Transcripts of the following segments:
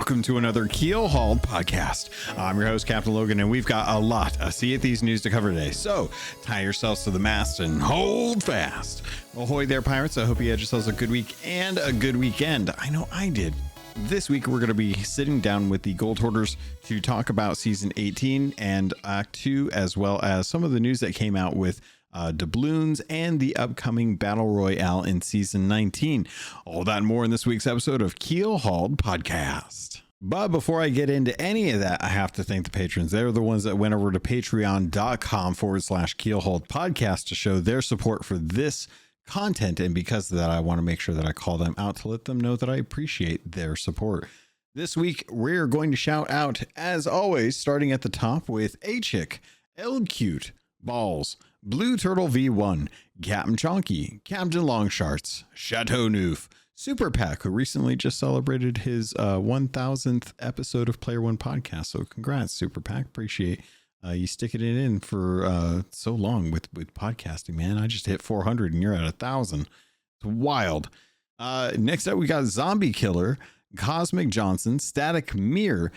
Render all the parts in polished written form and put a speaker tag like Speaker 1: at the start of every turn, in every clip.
Speaker 1: Welcome to another Keelhauled podcast. I'm your host, CaptainLogun, and we've got a lot of Sea of Thieves news to cover today. So tie yourselves to the mast and hold fast. Ahoy there, pirates. I hope you had yourselves a good week and a good weekend. I know I did. This week, we're going to be sitting down with the Gold Hoarders to talk about Season 18 and Act 2, as well as some of the news that came out with Dubloons and the upcoming Battle Royale in Season 19. All that and more in this week's episode of Keelhauled Podcast. But before I get into any of that, I have to thank the patrons. They're the ones that went over to patreon.com/Keelhauled Podcast to show their support for this content. And because of that, I want to make sure that I call them out to let them know that I appreciate their support. This week, we're going to shout out, as always, starting at the top with A-Chick, L-Cute, Balls, Blue Turtle V1, Captain Chonky, Captain Longsharts, Chateau Noof, Super Pack, who recently just celebrated his 1000th episode of Player One Podcast. So congrats, Super Pack. Appreciate you sticking it in for so long with podcasting, man. I just hit 400 and you're at 1,000. It's wild. Next up, we got Zombie Killer, Cosmic Johnson, Static Mirror,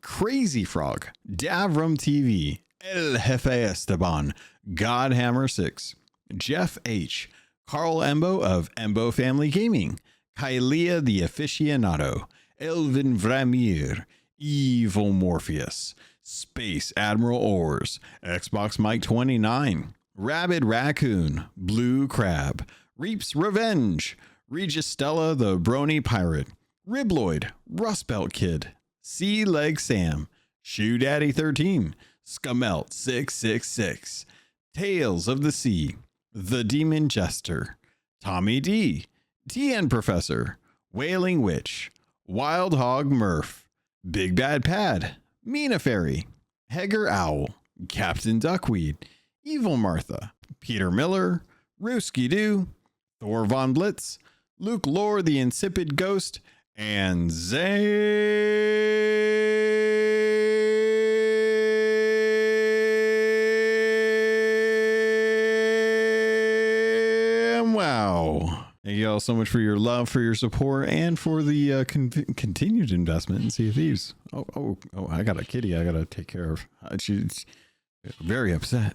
Speaker 1: Crazy Frog, Davram TV, El Jefe Esteban, Godhammer 6, Jeff H, Carl Embo of Embo Family Gaming, Kylea the Aficionado, Elvin Vramir, Evil Morpheus, Space Admiral Ors, Xbox Mike 29, Rabid Raccoon, Blue Crab, Reaps Revenge, Regis Stella the Brony Pirate, Ribloid, Rust Belt Kid, Sea Leg Sam, Shoe Daddy 13, Scumelt 666, Tales of the Sea, The Demon Jester, Tommy D, TN Professor, Wailing Witch, Wild Hog Murph, Big Bad Pad, Mina Fairy, Hegger Owl, Captain Duckweed, Evil Martha, Peter Miller, Rooski Doo, Thor Von Blitz, Luke Lore the Insipid Ghost, and Wow. Thank you all so much for your love, for your support, and for the continued investment in Sea of Thieves. Oh, I got a kitty I got to take care of. She's very upset.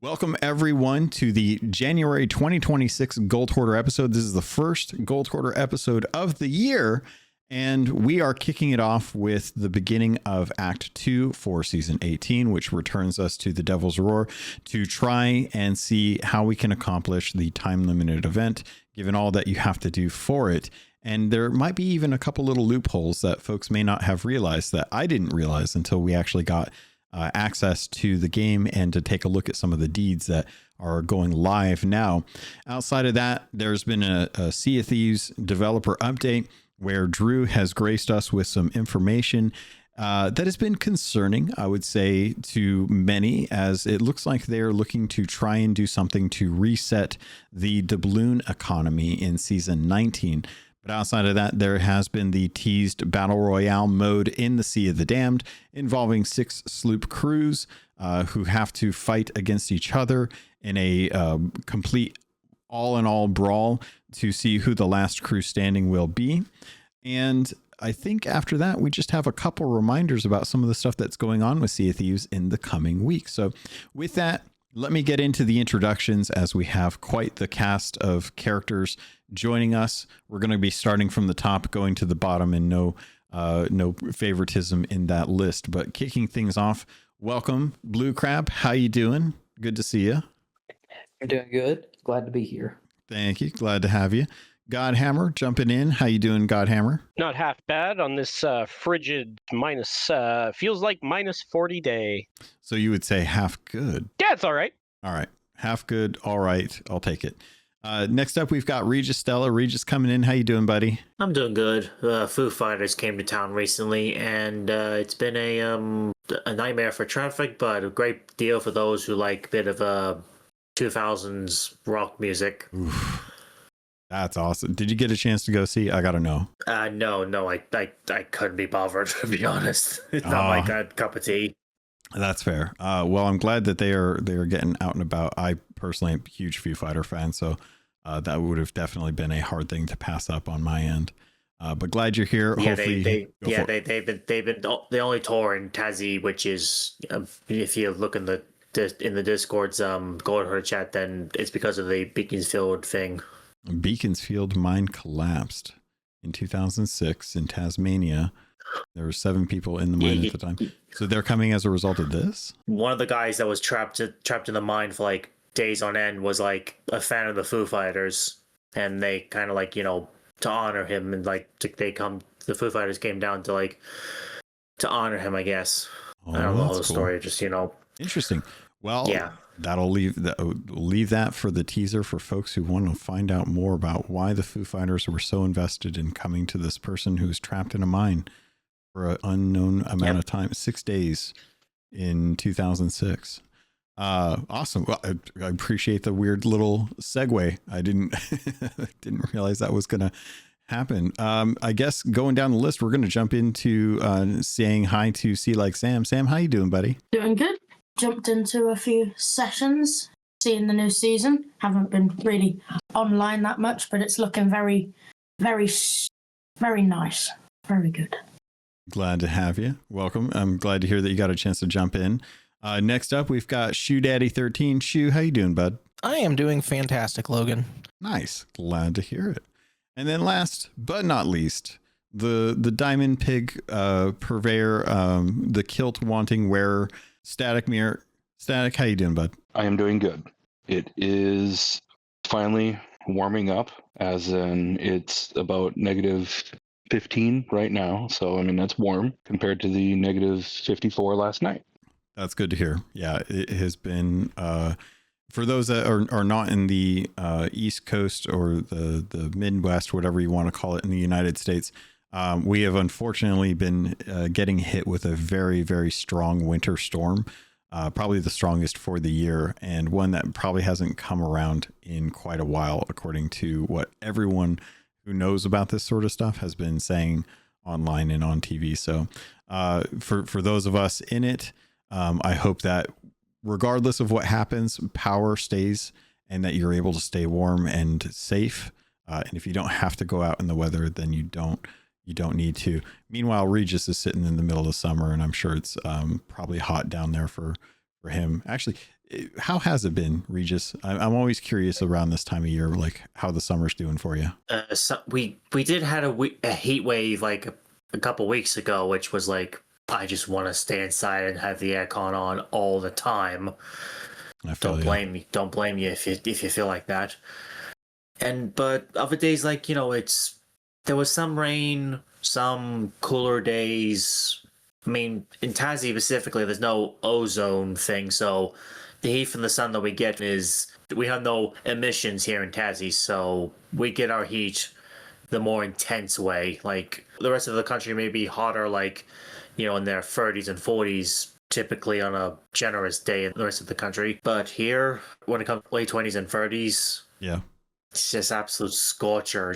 Speaker 1: Welcome, everyone, to the January 2026 Gold Hoarder episode. This is the first Gold Hoarder episode of the year. And we are kicking it off with the beginning of Act 2 for Season 18, which returns us to the Devil's Roar to try and see how we can accomplish the time-limited event, given all that you have to do for it. And there might be even a couple little loopholes that folks may not have realized that I didn't realize until we actually got access to the game and to take a look at some of the deeds that are going live now. Outside of that, there's been a Sea of Thieves developer update where Drew has graced us with some information that has been concerning, I would say, to many, as it looks like they're looking to try and do something to reset the doubloon economy in Season 19. But outside of that, there has been the teased Battle Royale mode in the Sea of the Damned, involving 6 sloop crews who have to fight against each other in a complete all-in-all brawl to see who the last crew standing will be. And I think after that, we just have a couple reminders about some of the stuff that's going on with Sea of Thieves in the coming week. So with that, let me get into the introductions, as we have quite the cast of characters joining us. We're going to be starting from the top, going to the bottom, and no favoritism in that list. But kicking things off, welcome, Blue Crab. How you doing? Good to see you.
Speaker 2: You're doing good. Glad to be here.
Speaker 1: Thank you. Glad to have you. Godhammer jumping in. How you doing, Godhammer?
Speaker 3: Not half bad on this frigid feels like minus 40 day.
Speaker 1: So you would say half good.
Speaker 3: Yeah, it's all right.
Speaker 1: All right. Half good. All right. I'll take it. Next up, we've got Regis Stella. Regis coming in. How you doing, buddy?
Speaker 4: I'm doing good. Foo Fighters came to town recently, and it's been a nightmare for traffic, but a great deal for those who like a bit of 2000s rock music.
Speaker 1: Oof. That's awesome. Did you get a chance to go see? I gotta know.
Speaker 4: No, I couldn't be bothered, to be honest. It's not my cup of tea.
Speaker 1: That's fair. Well, I'm glad that they are getting out and about. I personally am a huge Foo Fighter fan, so that would have definitely been a hard thing to pass up on my end. But glad you're here.
Speaker 4: Yeah,
Speaker 1: Hopefully,
Speaker 4: they've been the only tour in Tassie, which is if you look in the Discord's Gold Hoarder chat, then it's because of the Beaconsfield thing.
Speaker 1: Beaconsfield mine collapsed in 2006 in Tasmania. There were 7 people in the mine at the time. So they're coming as a result of this?
Speaker 4: One of the guys that was trapped in the mine for like days on end was like a fan of the Foo Fighters, and they kind of like, to honor him, and like the Foo Fighters came down to honor him, I guess. I don't know the story, just
Speaker 1: Interesting. Well,
Speaker 4: yeah.
Speaker 1: That'll leave that for the teaser for folks who want to find out more about why the Foo Fighters were so invested in coming to this person who's trapped in a mine for an unknown amount of time, 6 days in 2006. Awesome. Well, I appreciate the weird little segue. I didn't realize that was going to happen. I guess going down the list, we're going to jump into saying hi to Sea Like Sam. Sam, how you doing, buddy?
Speaker 5: Doing good. Jumped into a few sessions, seeing the new season. Haven't been really online that much, but it's looking very, very, very nice. Very good.
Speaker 1: Glad to have you. Welcome. I'm glad to hear that you got a chance to jump in. Next up, we've got Shoe Daddy 13. Shoe, how you doing, bud?
Speaker 6: I am doing fantastic, Logan.
Speaker 1: Nice. Glad to hear it. And then last but not least, the Diamond Pig purveyor, the kilt wanting wearer, Static Mirror. Static, how you doing, bud?
Speaker 7: I am doing good. It is finally warming up, as in it's about -15 right now. So, I mean, that's warm compared to the -54 last night.
Speaker 1: That's good to hear. Yeah, it has been, for those that are not in the East Coast or the Midwest, whatever you want to call it, in the United States, we have unfortunately been getting hit with a very, very strong winter storm, probably the strongest for the year, and one that probably hasn't come around in quite a while, according to what everyone who knows about this sort of stuff has been saying online and on TV. So for those of us in it, I hope that regardless of what happens, power stays and that you're able to stay warm and safe. And if you don't have to go out in the weather, then you don't need to. Meanwhile, Regis is sitting in the middle of summer, and I'm sure it's probably hot down there for him. Actually, how has it been, Regis? I'm always curious around this time of year, like how the summer's doing for you.
Speaker 4: So we did had a heat wave like a couple weeks ago, which was like, I just want to stay inside and have the aircon on all the time. Don't blame me. Don't blame you if you feel like that. But other days, like, there was some rain, some cooler days. I mean, in Tassie specifically, there's no ozone thing, so the heat from the sun that we get we have no emissions here in Tassie, so we get our heat the more intense way. Like, the rest of the country may be hotter, like, in their 30s and 40s, typically on a generous day in the rest of the country. But here, when it comes to late 20s and 30s,
Speaker 1: yeah,
Speaker 4: it's just absolute scorcher.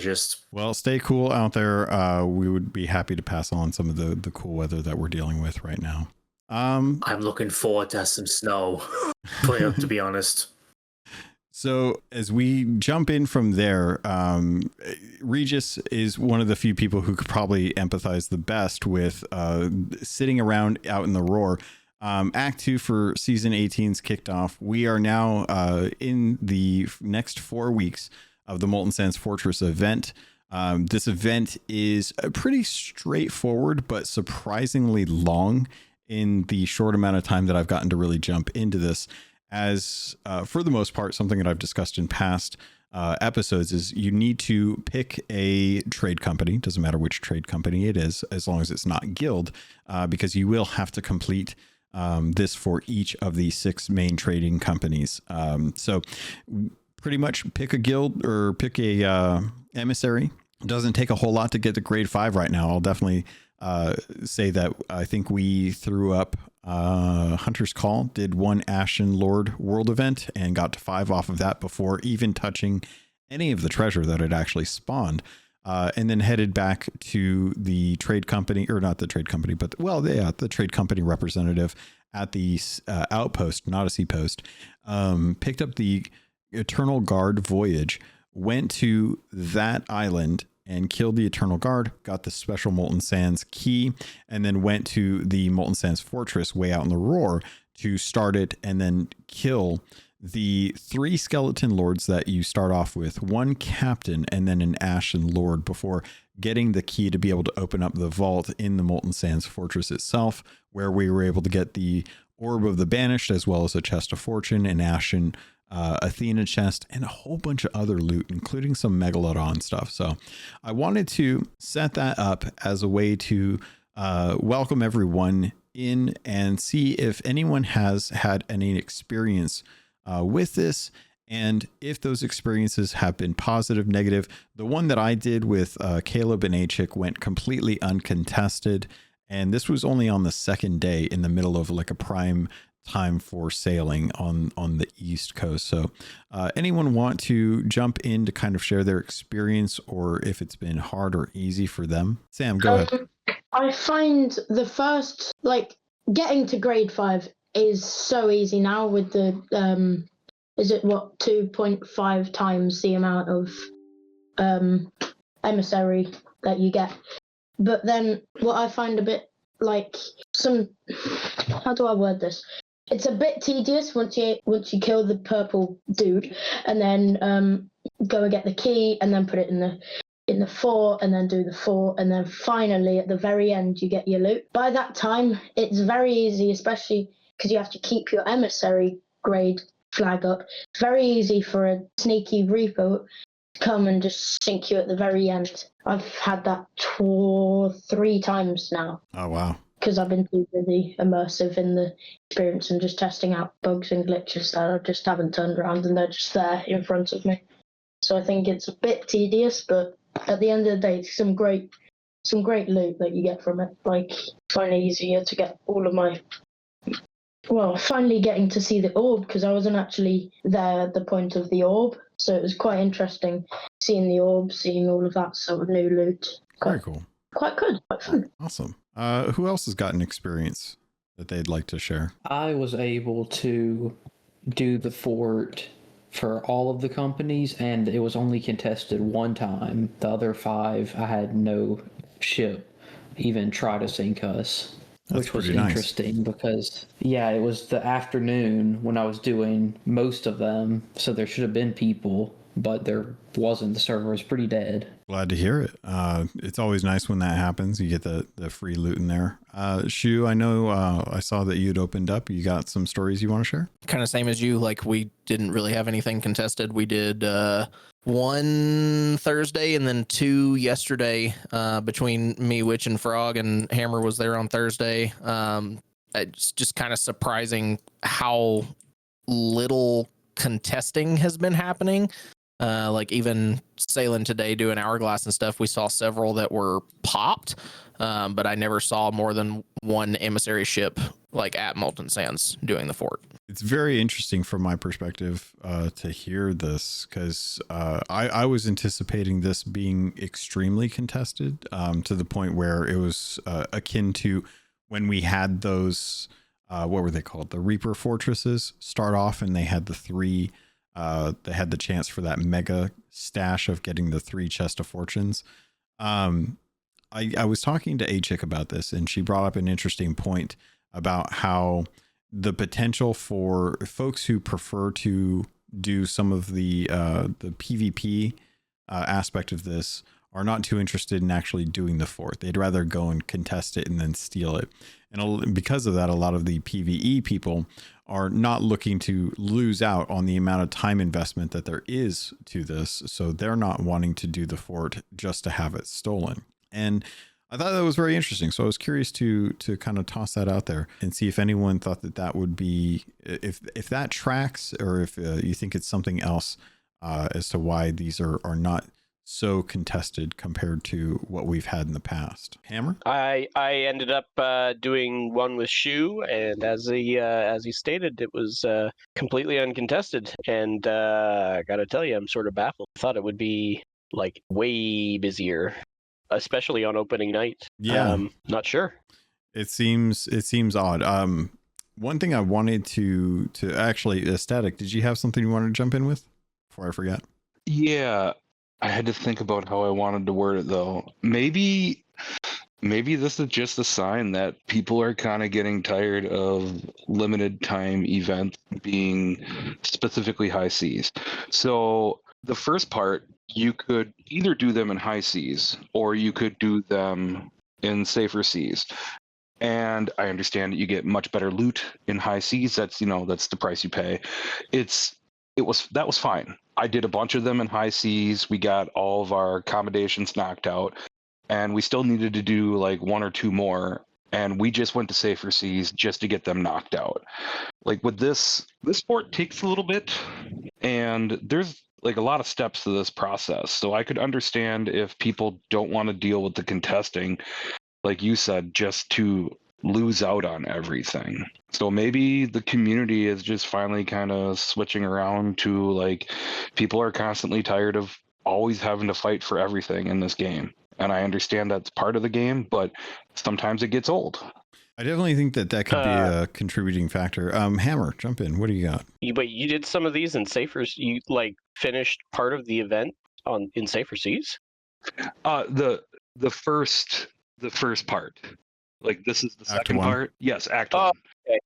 Speaker 1: Well, stay cool out there. We would be happy to pass on some of the cool weather that we're dealing with right now.
Speaker 4: I'm looking forward to some snow, to be honest.
Speaker 1: So as we jump in from there, Regis is one of the few people who could probably empathize the best with sitting around out in the roar. Act 2 for season 18's kicked off. We are now in the next 4 weeks of the Molten Sands Fortress event. This event is pretty straightforward, but surprisingly long in the short amount of time that I've gotten to really jump into this. As for the most part, something that I've discussed in past episodes is you need to pick a trade company. Doesn't matter which trade company it is, as long as it's not guild, because you will have to complete this for each of the 6 main trading companies. So pretty much pick a guild or pick a emissary. It doesn't take a whole lot to get to grade 5 right now. I'll definitely say that I think we threw up Hunter's Call, did one Ashen Lord world event and got to 5 off of that before even touching any of the treasure that had actually spawned. And then headed back to the trade company, or not the trade company, but the trade company representative at the outpost, not a sea post, picked up the Eternal Guard Voyage, went to that island and killed the Eternal Guard, got the special Molten Sands key, and then went to the Molten Sands Fortress way out in the Roar to start it and then kill the 3 skeleton lords that you start off with, 1 captain and then an Ashen Lord, before getting the key to be able to open up the vault in the Molten Sands Fortress itself, where we were able to get the Orb of the Banished, as well as a Chest of Fortune, an Ashen Athena chest, and a whole bunch of other loot, including some Megalodon stuff. So I wanted to set that up as a way to welcome everyone in and see if anyone has had any experience with this, and if those experiences have been positive, negative. The one that I did with Caleb and Achik went completely uncontested, and this was only on the second day in the middle of like a prime time for sailing on the East Coast. So anyone want to jump in to kind of share their experience, or if it's been hard or easy for them? Sam, go ahead.
Speaker 5: I find the first, like, getting to grade 5 is so easy now with the is it what 2.5 times the amount of emissary that you get. But then what I find a bit like how do I word this? It's a bit tedious once you kill the purple dude and then go and get the key and then put it in the fort and then do the fort, and then finally at the very end you get your loot. By that time it's very easy, especially because you have to keep your emissary grade flag up. It's very easy for a sneaky reaper to come and just sink you at the very end. I've had that 3 times now.
Speaker 1: Oh wow.
Speaker 5: Because I've been too busy immersive in the experience and just testing out bugs and glitches that I just haven't turned around, and they're just there in front of me. So I think it's a bit tedious, but at the end of the day, it's some great loot that you get from it. Like, finally easier to get all of my... Well, finally getting to see the orb, because I wasn't actually there at the point of the orb. So it was quite interesting seeing the orb, seeing all of that sort of new loot.
Speaker 1: Very cool.
Speaker 5: Quite good, quite fun.
Speaker 1: Awesome. Who else has got an experience that they'd like to share?
Speaker 2: I was able to do the fort for all of the companies, and it was only contested 1 time. The other 5, I had no ship even try to sink us.
Speaker 1: That's
Speaker 2: which was
Speaker 1: pretty nice.
Speaker 2: interesting because, yeah, it was the afternoon when I was doing most of them, so there should have been people, but there wasn't. The server was pretty dead.
Speaker 1: Glad to hear it. It's always nice when that happens. You get the free loot in there. Shu, I know I saw that you'd opened up. You got some stories you want to share?
Speaker 6: Kind of same as you. Like, we didn't really have anything contested. We did 1 Thursday and then 2 yesterday between me, Witch, and Frog, and Hammer was there on Thursday. It's just kind of surprising how little contesting has been happening. Like, even sailing today, doing Hourglass and stuff, we saw several that were popped, but I never saw more than 1 emissary ship like at Molten Sands doing the fort.
Speaker 1: It's very interesting from my perspective to hear this, because I was anticipating this being extremely contested to the point where it was akin to when we had those, what were they called? The Reaper Fortresses start off, and they had the 3, they had the chance for that mega stash of getting the 3 Chest of Fortunes. I was talking to Achik about this, and she brought up an interesting point about how the potential for folks who prefer to do some of the PvP aspect of this are not too interested in actually doing the fort. They'd rather go and contest it and then steal it. And because of that, a lot of the PvE people are not looking to lose out on the amount of time investment that there is to this. So they're not wanting to do the fort just to have it stolen. And I thought that was very interesting. So I was curious to kind of toss that out there and see if anyone thought that would be, if that tracks, or if you think it's something else as to why these are not so contested compared to what we've had in the past. Hammer?
Speaker 3: I ended up doing one with Shu, and as he stated, it was completely uncontested. And I gotta tell you, I'm sort of baffled. I thought it would be like way busier, especially on opening night.
Speaker 1: Yeah,
Speaker 3: not sure.
Speaker 1: It seems odd. One thing I wanted to actually, Static, did you have something you wanted to jump in with before I forget?
Speaker 7: Yeah, I had to think about how I wanted to word it though. Maybe this is just a sign that people are kind of getting tired of limited time events being specifically high seas. So the first part, you could either do them in high seas or you could do them in safer seas. And I understand that you get much better loot in high seas. That's the price you pay. That was fine. I did a bunch of them in high seas. We got all of our accommodations knocked out, and we still needed to do like one or two more. And we just went to safer seas just to get them knocked out. Like with this sport takes a little bit, and there's like a lot of steps to this process. So I could understand if people don't want to deal with the contesting, like you said, just to lose out on everything. So maybe the community is just finally kind of switching around to like people are constantly tired of always having to fight for everything in this game. And I understand that's part of the game, but sometimes it gets old.
Speaker 1: I definitely think that could be a contributing factor. Hammer, jump in. What do you got?
Speaker 3: But you did some of these in safer. You like finished part of the event in safer seas.
Speaker 7: The first part, like this is the
Speaker 1: Act
Speaker 7: second
Speaker 1: one.
Speaker 7: part. Yes, Act
Speaker 3: Oh,
Speaker 7: One.
Speaker 3: okay.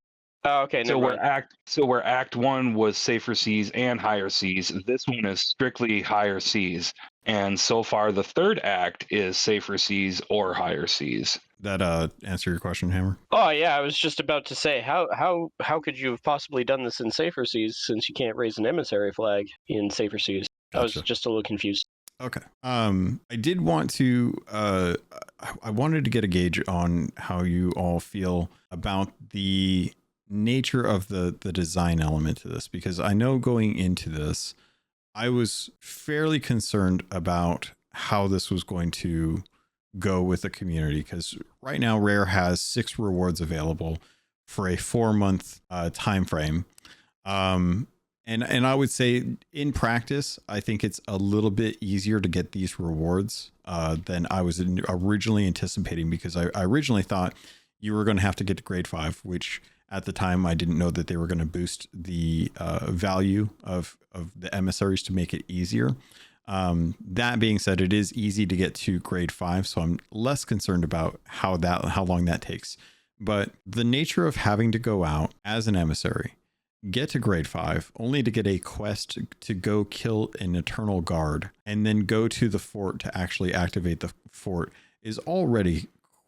Speaker 3: Oh, okay.
Speaker 7: So
Speaker 3: Never mind.
Speaker 7: where Act One was safer seas and higher seas, this one is strictly higher seas. And so far, the third act is safer seas or higher seas.
Speaker 1: That answer your question, Hammer?
Speaker 3: Oh yeah, I was just about to say how could you have possibly done this in safer seas since you can't raise an emissary flag in safer seas? I was
Speaker 1: Gotcha.
Speaker 3: just a little confused.
Speaker 1: Okay. I did want to I wanted to get a gauge on how you all feel about the nature of the design element to this, because I know going into this I was fairly concerned about how this was going to go with the community, because right now Rare has 6 rewards available for a 4-month time frame. And I would say in practice, I think it's a little bit easier to get these rewards than I was originally anticipating, because I originally thought you were going to have to get to grade 5, which at the time I didn't know that they were going to boost the value of the emissaries to make it easier. That being said, it is easy to get to grade 5, so I'm less concerned about how long that takes. But the nature of having to go out as an emissary, get to grade 5, only to get a quest to go kill an eternal guard, and then go to the fort to actually activate the fort is already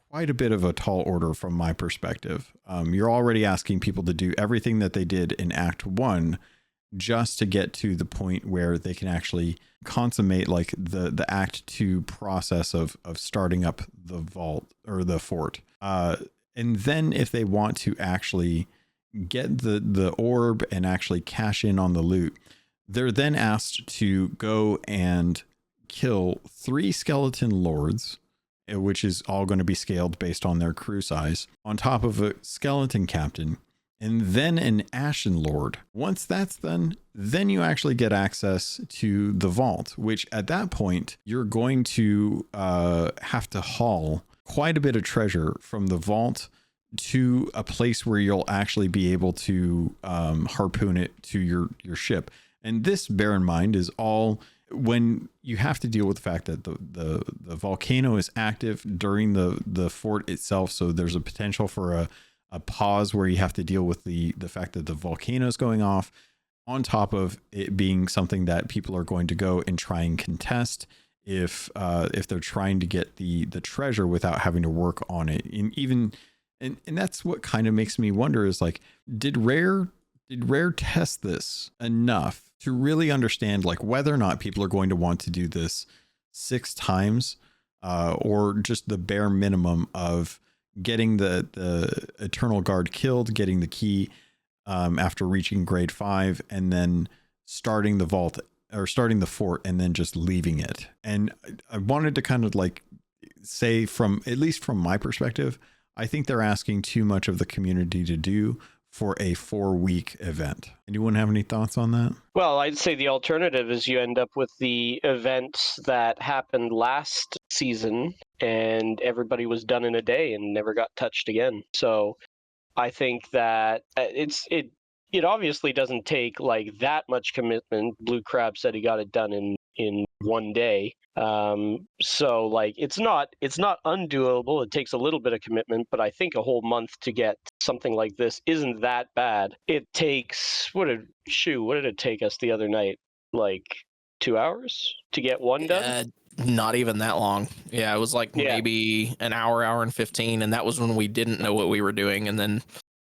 Speaker 1: quite a bit of a tall order from my perspective. You're already asking people to do everything that they did in Act 1 just to get to the point where they can actually consummate like the Act 2 process of starting up the vault or the fort. And then if they want to actually get the orb and actually cash in on the loot, they're then asked to go and kill 3 skeleton lords, which is all going to be scaled based on their crew size, on top of a skeleton captain, and then an ashen lord. Once that's done, then you actually get access to the vault, which at that point you're going to have to haul quite a bit of treasure from the vault to a place where you'll actually be able to harpoon it to your ship. And this, bear in mind, is all when you have to deal with the fact that the volcano is active during the fort itself. So there's a potential for a pause where you have to deal with the fact that the volcano is going off, on top of it being something that people are going to go and try and contest if they're trying to get the treasure without having to work on it. And that's what kind of makes me wonder is like, did Rare test this enough to really understand like whether or not people are going to want to do this 6 times or just the bare minimum of getting the Eternal Guard killed, getting the key after reaching grade 5, and then starting the vault or starting the fort and then just leaving it. And I wanted to kind of like say, from at least from my perspective, I think they're asking too much of the community to do for a 4-week event. Anyone have any thoughts on that?
Speaker 3: Well, I'd say the alternative is you end up with the events that happened last season and everybody was done in a day and never got touched again. So I think that it obviously doesn't take like that much commitment. Blue Crab said he got it done in one day. So like it's not undoable. It takes a little bit of commitment, but I think a whole month to get something like this isn't that bad. It takes what did it take us the other night? Like 2 hours to get one done?
Speaker 6: Not even that long. Yeah, it was like maybe an hour and 15, and that was when we didn't know what we were doing. And then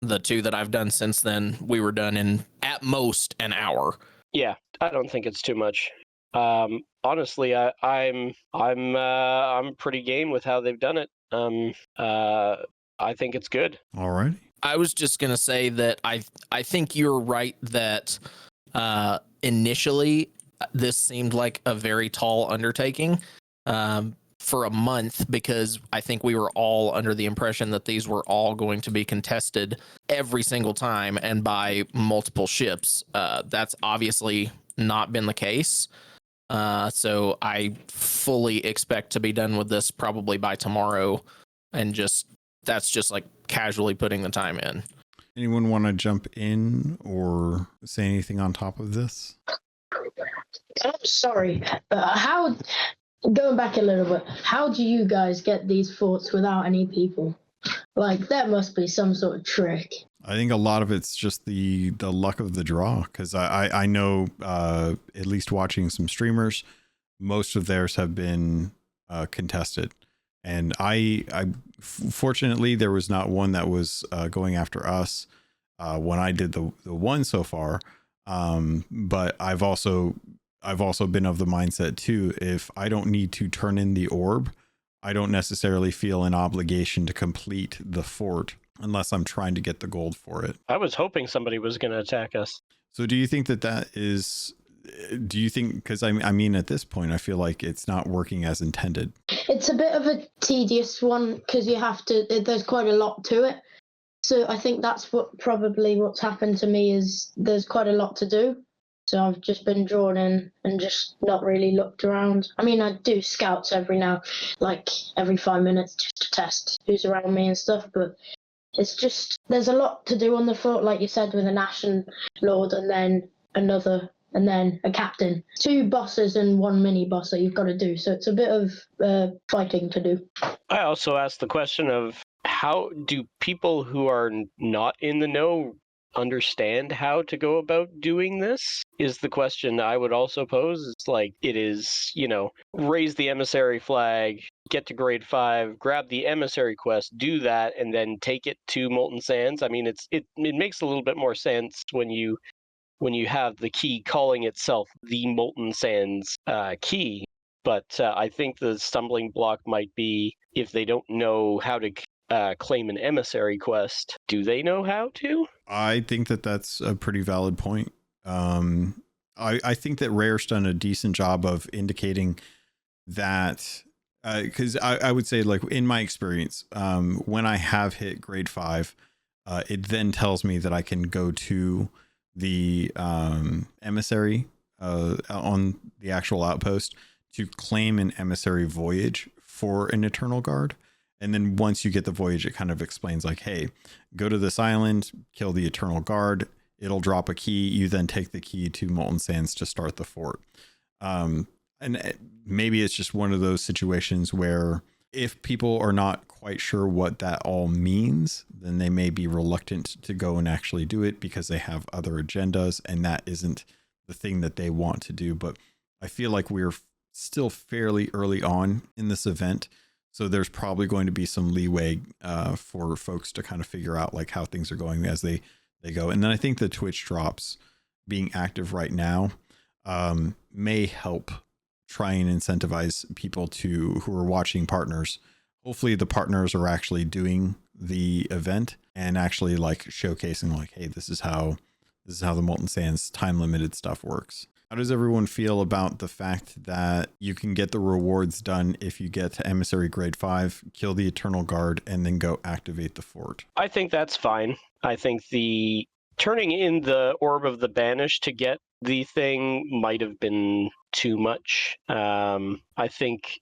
Speaker 6: the 2 that I've done since then, we were done in at most an hour.
Speaker 3: Yeah, I don't think it's too much. Honestly, I'm pretty game with how they've done it. I think it's good.
Speaker 1: All right.
Speaker 6: I was just gonna say that I think you're right that initially this seemed like a very tall undertaking for a month, because I think we were all under the impression that these were all going to be contested every single time and by multiple ships. That's obviously not been the case. So I fully expect to be done with this probably by tomorrow, and that's just like casually putting the time in.
Speaker 1: Anyone want to jump in or say anything on top of this?
Speaker 5: I'm sorry, but going back a little bit, how do you guys get these forts without any people? Like, that must be some sort of trick.
Speaker 1: I think a lot of it's just the luck of the draw, because I know at least watching some streamers, most of theirs have been contested, and I fortunately there was not one that was going after us when I did the one so far. But I've also been of the mindset too, if I don't need to turn in the orb, I don't necessarily feel an obligation to complete the fort unless I'm trying to get the gold for it.
Speaker 3: I was hoping somebody was going to attack us.
Speaker 1: So do you think because I mean, at this point, I feel like it's not working as intended.
Speaker 5: It's a bit of a tedious one because there's quite a lot to it. So I think that's what's happened to me is there's quite a lot to do. So I've just been drawn in and just not really looked around. I mean, I do scouts every 5 minutes just to test who's around me and stuff, but it's just, there's a lot to do on the fort, like you said, with an Ashen Lord and then another, and then a captain. 2 bosses and 1 mini boss that you've got to do. So it's a bit of fighting to do.
Speaker 3: I also asked the question of how do people who are not in the know understand how to go about doing this is the question I would also pose. It's like it is, raise the emissary flag, get to grade 5, grab the emissary quest, do that, and then take it to Molten Sands. I mean, it makes a little bit more sense when you have the key calling itself the Molten Sands key. But I think the stumbling block might be if they don't know how to claim an emissary quest. Do they know how to?
Speaker 1: I think that's a pretty valid point. I think that Rare's done a decent job of indicating that, because I would say, like, in my experience, when I have hit grade 5, it then tells me that I can go to the emissary on the actual outpost to claim an emissary voyage for an Eternal Guard. And then once you get the voyage, it kind of explains like, hey, go to this island, kill the Eternal Guard. It'll drop a key. You then take the key to Molten Sands to start the fort. And maybe it's just one of those situations where if people are not quite sure what that all means, then they may be reluctant to go and actually do it because they have other agendas and that isn't the thing that they want to do. But I feel like we're still fairly early on in this event. So there's probably going to be some leeway for folks to kind of figure out like how things are going as they go. And then I think the Twitch drops being active right now may help try and incentivize people who are watching partners. Hopefully the partners are actually doing the event and actually like showcasing like, hey, this is how the Molten Sands time limited stuff works. How does everyone feel about the fact that you can get the rewards done if you get to Emissary grade 5, kill the Eternal Guard, and then go activate the fort?
Speaker 3: I think that's fine. I think the turning in the Orb of the Banished to get the thing might have been too much. I think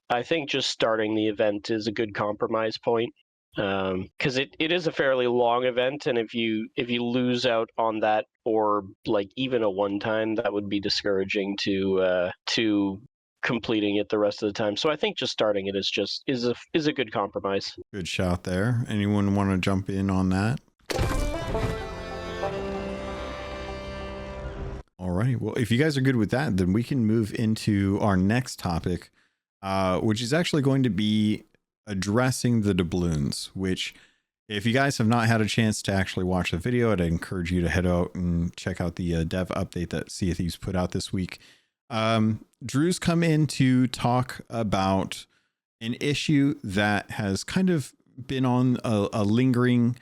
Speaker 3: just starting the event is a good compromise point. because it is a fairly long event, and if you lose out on that, or like even a one time, that would be discouraging to completing it the rest of the time. So I think just starting it is a good compromise.
Speaker 1: Good shout there. Anyone want to jump in on that? Alrighty. Well, if you guys are good with that, then we can move into our next topic, which is actually going to be addressing the doubloons, which if you guys have not had a chance to actually watch the video, I'd encourage you to head out and check out the dev update that Sea of Thieves put out this week. Drew's come in to talk about an issue that has kind of been on a lingering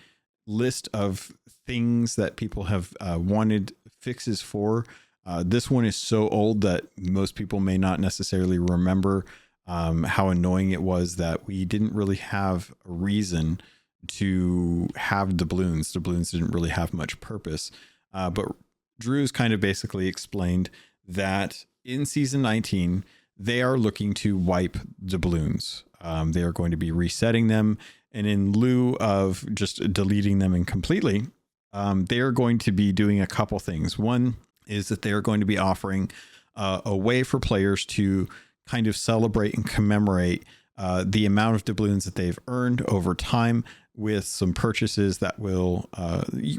Speaker 1: list of things that people have wanted fixes for. This one is so old that most people may not necessarily remember how annoying it was that we didn't really have a reason to have doubloons. Doubloons didn't really have much purpose. But Drew's kind of basically explained that in season 19, they are looking to wipe doubloons. They are going to be resetting them. And in lieu of just deleting them completely, they are going to be doing a couple things. One is that they are going to be offering a way for players to kind of celebrate and commemorate the amount of doubloons that they've earned over time, with some purchases that will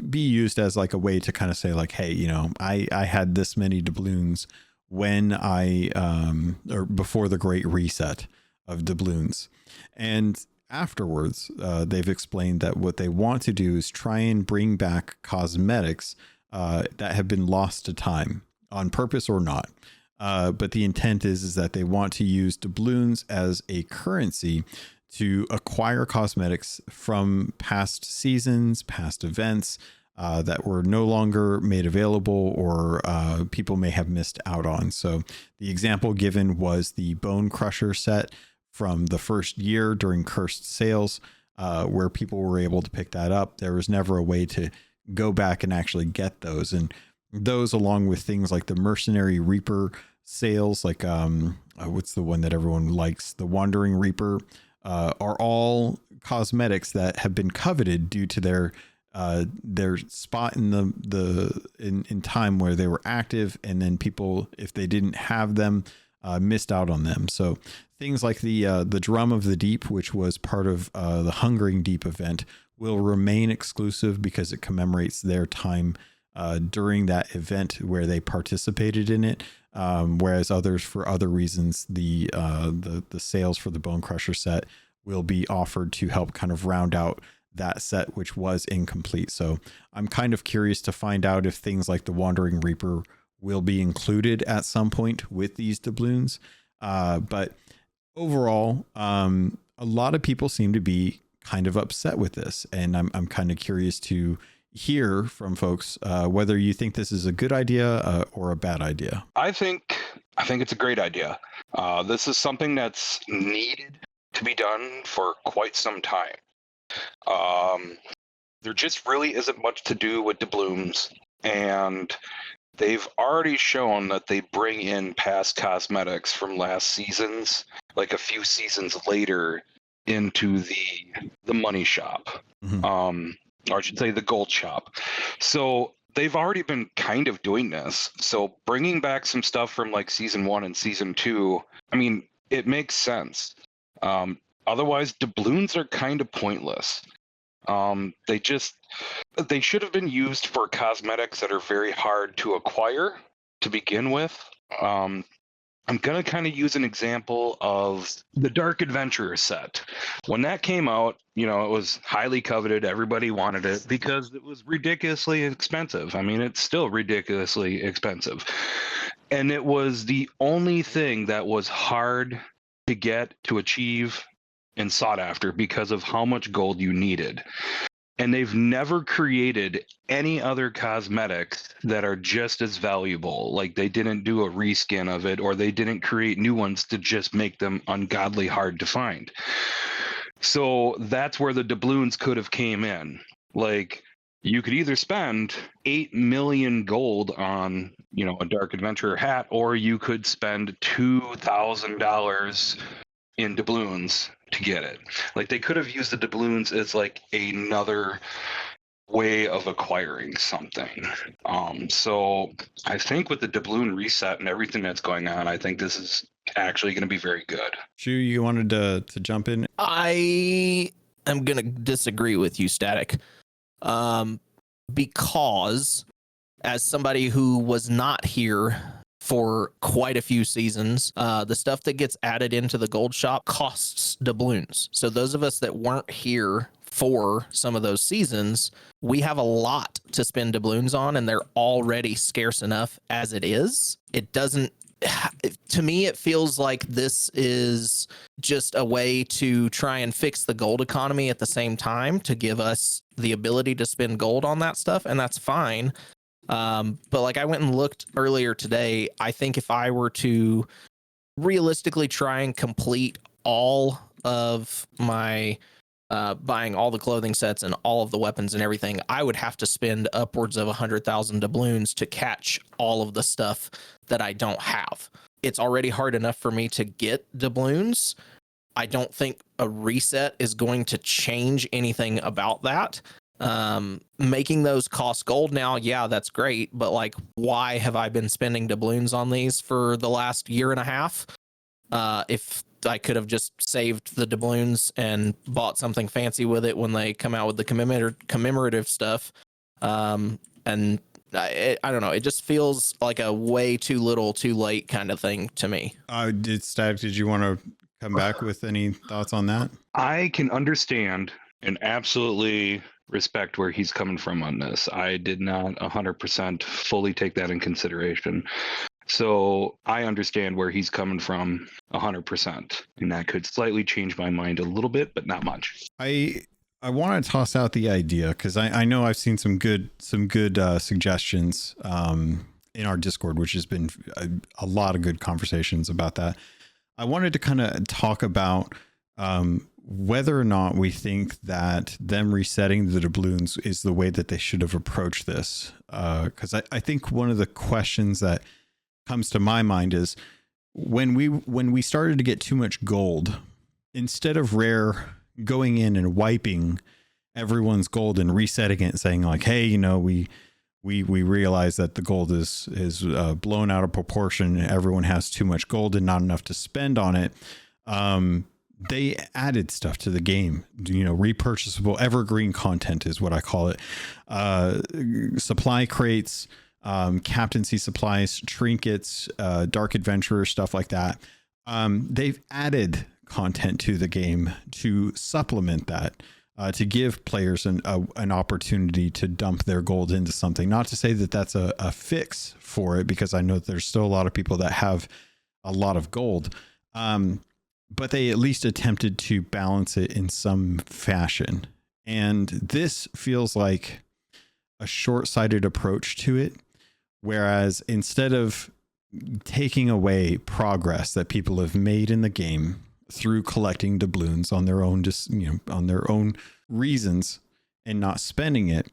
Speaker 1: be used as like a way to kind of say like, hey, you know, I had this many doubloons when or before the great reset of doubloons. And afterwards, they've explained that what they want to do is try and bring back cosmetics that have been lost to time, on purpose or not. But the intent is that they want to use doubloons as a currency to acquire cosmetics from past seasons, past events that were no longer made available, or people may have missed out on. So the example given was the Bone Crusher set from the first year during cursed sales, where people were able to pick that up. There was never a way to go back and actually get those. And those, along with things like the Mercenary Reaper sales, like what's the one that everyone likes, the Wandering Reaper, are all cosmetics that have been coveted due to their spot in in time where they were active, and then people, if they didn't have them, missed out on them. So things like the Drum of the Deep, which was part of the Hungering Deep event, will remain exclusive because it commemorates their time during that event where they participated in it. Whereas others, for other reasons, the sales for the Bone Crusher set will be offered to help kind of round out that set, which was incomplete. So I'm kind of curious to find out if things like the Wandering Reaper will be included at some point with these doubloons. But overall, a lot of people seem to be kind of upset with this, and I'm kind of curious to hear from folks whether you think this is a good idea or a bad idea.
Speaker 7: I think it's a great idea. This is something that's needed to be done for quite some time. There just really isn't much to do with doubloons, and they've already shown that they bring in past cosmetics from last seasons, like a few seasons later, into the money shop. Mm-hmm. Or I should say the gold shop. So they've already been kind of doing this. So bringing back some stuff from like season 1 and season 2, I mean, it makes sense. Otherwise, doubloons are kind of pointless. They should have been used for cosmetics that are very hard to acquire to begin with. I'm going to kind of use an example of the Dark Adventurer set. When that came out, you know, it was highly coveted. Everybody wanted it because it was ridiculously expensive. I mean, it's still ridiculously expensive. And it was the only thing that was hard to get, to achieve, and sought after because of how much gold you needed. And they've never created any other cosmetics that are just as valuable. Like, they didn't do a reskin of it, or they didn't create new ones to just make them ungodly hard to find. So that's where the doubloons could have came in. Like, you could either spend 8 million gold on, you know, a Dark Adventurer hat, or you could spend $2,000 in doubloons to get it. Like they could have used the doubloons as like another way of acquiring something. So I think with the doubloon reset and everything that's going on, I think this is actually going to be very good.
Speaker 1: Shu, you wanted to jump in?
Speaker 6: I am going to disagree with you, Static. Because as somebody who was not here for quite a few seasons, the stuff that gets added into the gold shop costs doubloons. So those of us that weren't here for some of those seasons, we have a lot to spend doubloons on, and they're already scarce enough as it is. It doesn't, to me, it feels like this is just a way to try and fix the gold economy at the same time to give us the ability to spend gold on that stuff, and that's fine. But like I went and looked earlier today, I think if I were to realistically try and complete all of my buying all the clothing sets and all of the weapons and everything, I would have to spend upwards of 100,000 doubloons to catch all of the stuff that I don't have. It's already hard enough for me to get doubloons. I don't think a reset is going to change anything about that. Making those cost gold now, yeah, that's great, but like, why have I been spending doubloons on these for the last year and a half? If I could have just saved the doubloons and bought something fancy with it when they come out with the commemorative stuff. And I don't know, it just feels like a way too little too late kind of thing to me.
Speaker 1: Did you want to come back with any thoughts on that?
Speaker 7: I can understand and absolutely respect where he's coming from on this. I did not 100% fully take that in consideration. So I understand where he's coming from 100%, and that could slightly change my mind a little bit, but not much.
Speaker 1: I want to toss out the idea because I know I've seen some good suggestions in our Discord, which has been a lot of good conversations about that. I wanted to kind of talk about whether or not we think that them resetting the doubloons is the way that they should have approached this. Because I think one of the questions that comes to my mind is when we started to get too much gold, instead of Rare going in and wiping everyone's gold and resetting it and saying like, hey, you know, we realize that the gold is blown out of proportion. Everyone has too much gold and not enough to spend on it. They added stuff to the game, you know, repurchasable evergreen content is what I call it. Supply crates, captaincy supplies, trinkets, dark adventurer, stuff like that. They've added content to the game to supplement that, to give players an opportunity to dump their gold into something. Not to say that that's a fix for it, because I know that there's still a lot of people that have a lot of gold. But they at least attempted to balance it in some fashion. And this feels like a short-sighted approach to it. Whereas instead of taking away progress that people have made in the game through collecting doubloons on their own, just, you know, on their own reasons and not spending it,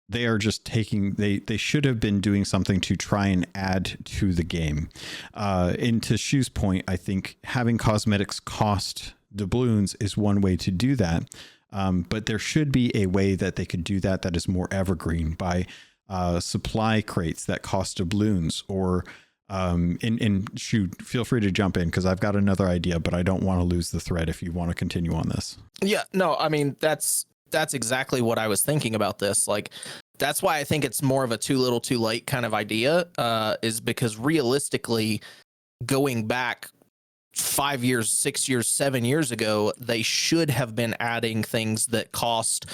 Speaker 1: they are just taking, they should have been doing something to try and add to the game. And to Shu's point, I think having cosmetics cost doubloons is one way to do that. But there should be a way that they could do that is more evergreen, by supply crates that cost doubloons, or and Shu, feel free to jump in because I've got another idea, but I don't want to lose the thread if you want to continue on this.
Speaker 6: Yeah, no, I mean, that's exactly what I was thinking about this. Like, that's why I think it's more of a too little too late kind of idea, is because realistically, going back 5 years, 6 years, 7 years ago, they should have been adding things that cost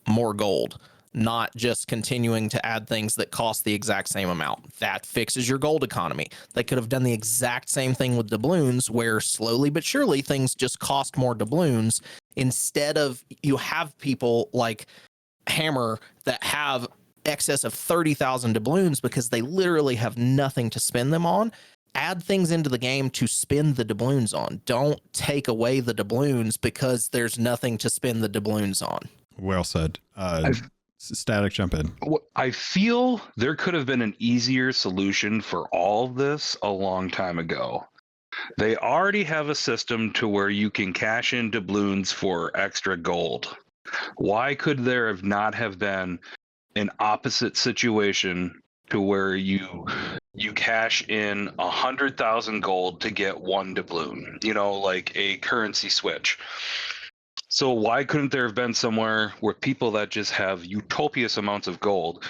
Speaker 6: more gold, not just continuing to add things that cost the exact same amount. That fixes your gold economy. They could have done the exact same thing with doubloons, where slowly but surely things just cost more doubloons, instead of, you have people like Hammer that have excess of 30,000 doubloons because they literally have nothing to spend them on. Add things into the game to spend the doubloons on. Don't take away the doubloons because there's nothing to spend the doubloons on.
Speaker 1: Well said. Static, jump in.
Speaker 7: I feel there could have been an easier solution for all of this a long time ago. They already have a system to where you can cash in doubloons for extra gold. Why could there have not have been an opposite situation to where you cash in 100,000 gold to get one doubloon? You know, like a currency switch. So why couldn't there have been somewhere where people that just have utopious amounts of gold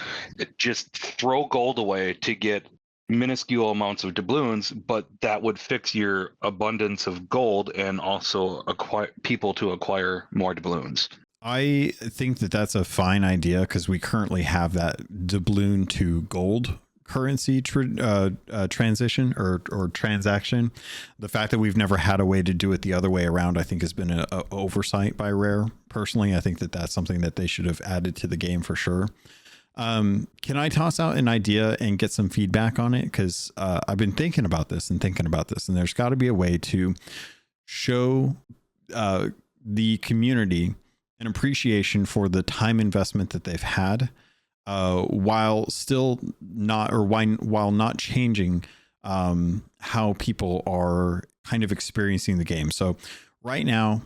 Speaker 7: just throw gold away to get minuscule amounts of doubloons, but that would fix your abundance of gold and also acquire people to acquire more doubloons?
Speaker 1: I think that that's a fine idea because we currently have that doubloon to gold currency transition or transaction. The fact that we've never had a way to do it the other way around, I think, has been an oversight by Rare. Personally, I think that that's something that they should have added to the game for sure. Can I toss out an idea and get some feedback on it? Because I've been thinking about this, and there's got to be a way to show the community an appreciation for the time investment that they've had, while still not, or while not changing how people are kind of experiencing the game. So right now,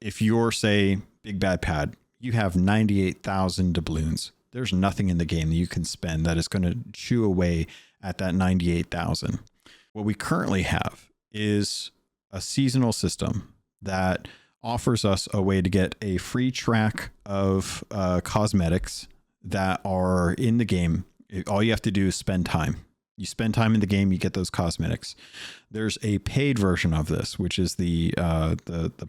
Speaker 1: if you're, say, Big Bad Pad, you have 98,000 doubloons. There's nothing in the game that you can spend that is going to chew away at that 98,000. What we currently have is a seasonal system that offers us a way to get a free track of cosmetics that are in the game. All you have to do is spend time. You spend time in the game, you get those cosmetics. There's a paid version of this, which is the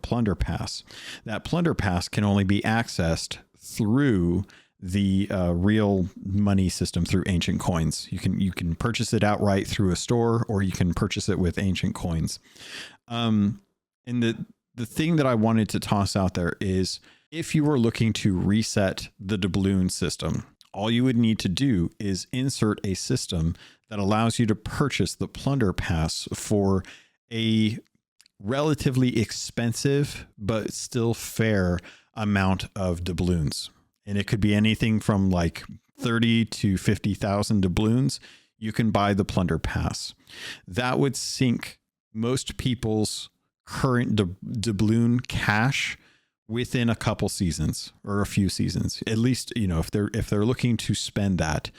Speaker 1: Plunder Pass. That Plunder Pass can only be accessed through the real money system, through ancient coins. You can purchase it outright through a store, or you can purchase it with ancient coins. And the thing that I wanted to toss out there is, if you were looking to reset the doubloon system, all you would need to do is insert a system that allows you to purchase the Plunder Pass for a relatively expensive but still fair amount of doubloons. And it could be anything from like 30 to 50,000 doubloons. You can buy the Plunder Pass. That would sink most people's current doubloon cash within a couple seasons, or a few seasons. At least, you know, if they're looking to spend that,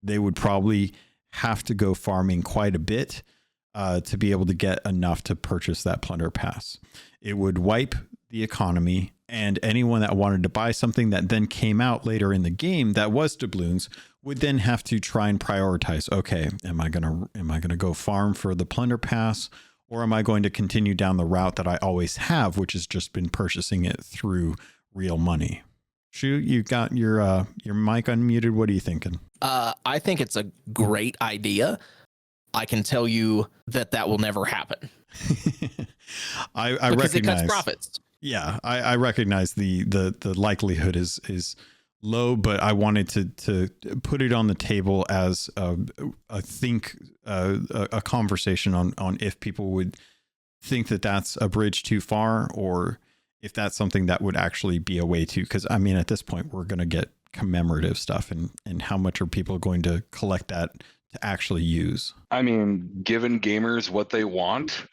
Speaker 1: they would probably have to go farming quite a bit to be able to get enough to purchase that Plunder Pass. It would wipe the economy, and anyone that wanted to buy something that then came out later in the game that was doubloons would then have to try and prioritize. Okay, am I gonna go farm for the Plunder Pass, or am I going to continue down the route that I always have, which has just been purchasing it through real money? Shu, you got your mic unmuted. What are you thinking?
Speaker 6: I think it's a great idea. I can tell you that will never happen.
Speaker 1: I
Speaker 6: because
Speaker 1: recognize
Speaker 6: it cuts profits.
Speaker 1: Yeah, I recognize the likelihood is low, but I wanted to put it on the table as a conversation on if people would think that that's a bridge too far, or if that's something that would actually be a way to, because I mean, at this point we're going to get commemorative stuff, and how much are people going to collect that to actually use? I
Speaker 7: mean, giving gamers what they want,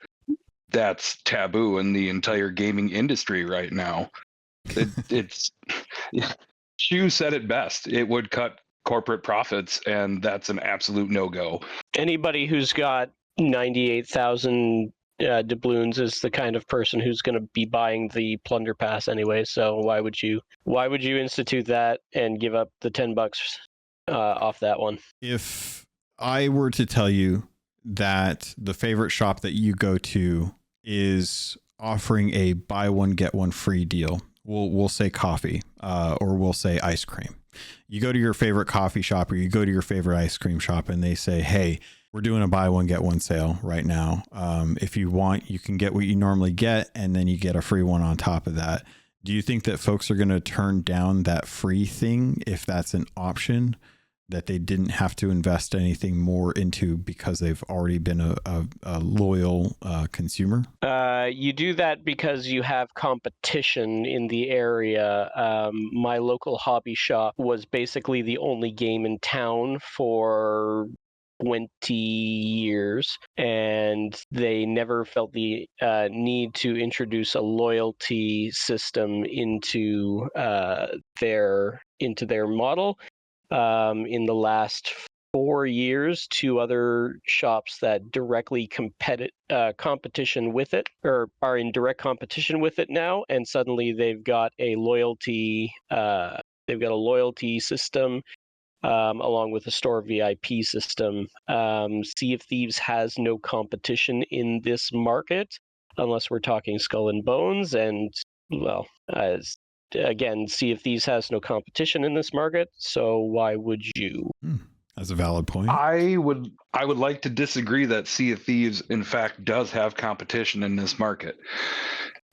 Speaker 7: that's taboo in the entire gaming industry right now. It's Shu said it best. It would cut corporate profits, and that's an absolute no-go.
Speaker 3: Anybody who's got 98,000 doubloons is the kind of person who's going to be buying the Plunder Pass anyway. So why would you institute that and give up the $10 off that one? If
Speaker 1: I were to tell you that the favorite shop that you go to is offering a buy one get one free deal, we'll say coffee, or we'll say ice cream. You go to your favorite coffee shop, or you go to your favorite ice cream shop, and they say, hey, we're doing a buy one get one sale right now. If you want, you can get what you normally get, and then you get a free one on top of that. Do you think that folks are going to turn down that free thing if that's an option that they didn't have to invest anything more into because they've already been a loyal consumer?
Speaker 3: You do that because you have competition in the area. My local hobby shop was basically the only game in town for 20 years, and they never felt the need to introduce a loyalty system into their model. In the last 4 years, 2 other shops that directly competition with it, or are in direct competition with it now, and suddenly they've got a loyalty system, along with a store VIP system. Sea of Thieves has no competition in this market, unless we're talking Skull and Bones, and well, again, Sea of Thieves has no competition in this market, so why would you?
Speaker 1: That's a valid point.
Speaker 7: I would like to disagree that Sea of Thieves, in fact, does have competition in this market.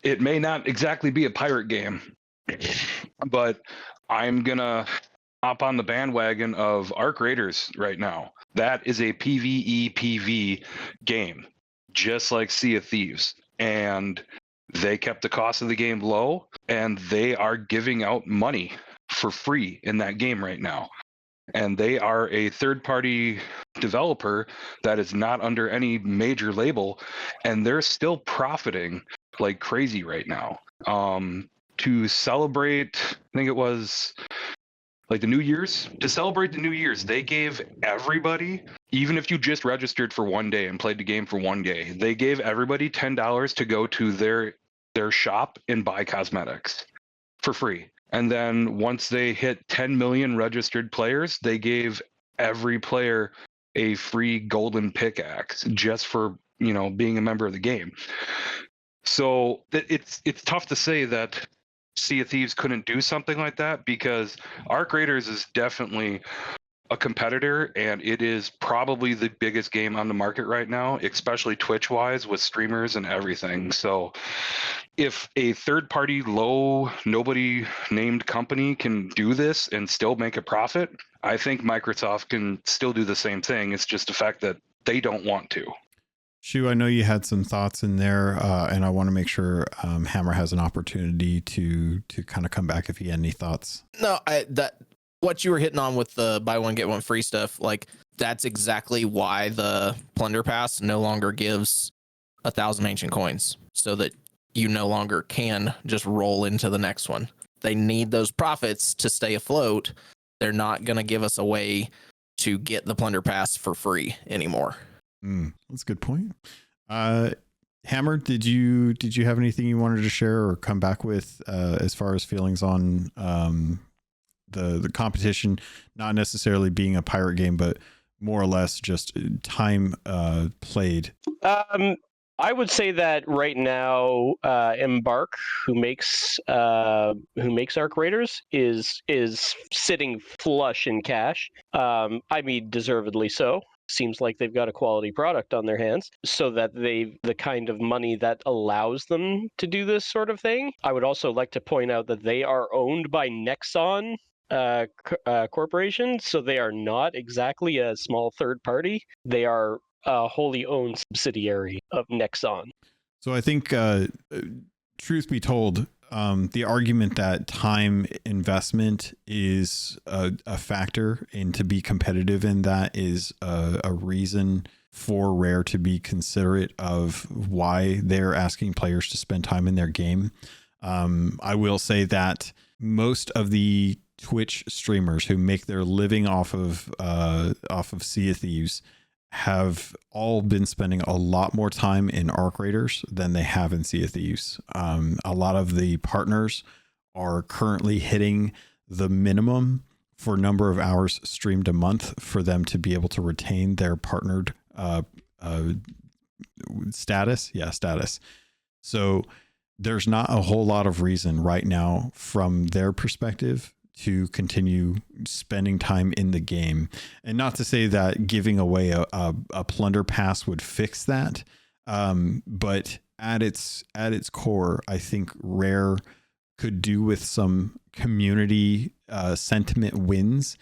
Speaker 7: It may not exactly be a pirate game, but I'm gonna hop on the bandwagon of Arc Raiders right now. That is a PvE game, just like Sea of Thieves, and they kept the cost of the game low, and they are giving out money for free in that game right now. And they are a third-party developer that is not under any major label, and they're still profiting like crazy right now. To celebrate, I think it was like the New Year's, to celebrate the New Year's, they gave everybody, even if you just registered for one day and played the game for one day, they gave everybody $10 to go to their shop and buy cosmetics for free. And then once they hit 10 million registered players, they gave every player a free golden pickaxe just for, being a member of the game. So it's tough to say that Sea of Thieves couldn't do something like that, because Arc Raiders is definitely a competitor, and it is probably the biggest game on the market right now, especially Twitch-wise with streamers and everything. So if a third-party, nobody named company can do this and still make a profit, I think Microsoft can still do the same thing. It's just the fact that they don't want to.
Speaker 1: Shu, I know you had some thoughts in there, and I want to make sure Hammer has an opportunity to kind of come back if he had any thoughts.
Speaker 6: No, what you were hitting on with the buy one get one free stuff, like that's exactly why the Plunder Pass no longer gives 1,000 ancient coins, so that you no longer can just roll into the next one. They need those profits to stay afloat. They're not going to give us a way to get the Plunder Pass for free anymore.
Speaker 1: That's a good point. Hammer, did you have anything you wanted to share or come back with as far as feelings on the competition, not necessarily being a pirate game, but more or less just time played?
Speaker 3: I would say that right now, Embark, who makes Arc Raiders, is sitting flush in cash. I mean, deservedly so. Seems like they've got a quality product on their hands, so that the kind of money that allows them to do this sort of thing. I would also like to point out that they are owned by Nexon Corporation, so they are not exactly a small third party. They are a wholly owned subsidiary of Nexon.
Speaker 1: So I think, truth be told, the argument that time investment is a factor, and to be competitive in that is a reason for Rare to be considerate of why they're asking players to spend time in their game. I will say that most of the Twitch streamers who make their living off of Sea of Thieves have all been spending a lot more time in Arc Raiders than they have in Sea of Thieves. A lot of the partners are currently hitting the minimum for number of hours streamed a month for them to be able to retain their partnered status. Yeah, status. So there's not a whole lot of reason right now from their perspective to continue spending time in the game. And not to say that giving away a plunder pass would fix that. But at its core, I think Rare could do with some community sentiment wins,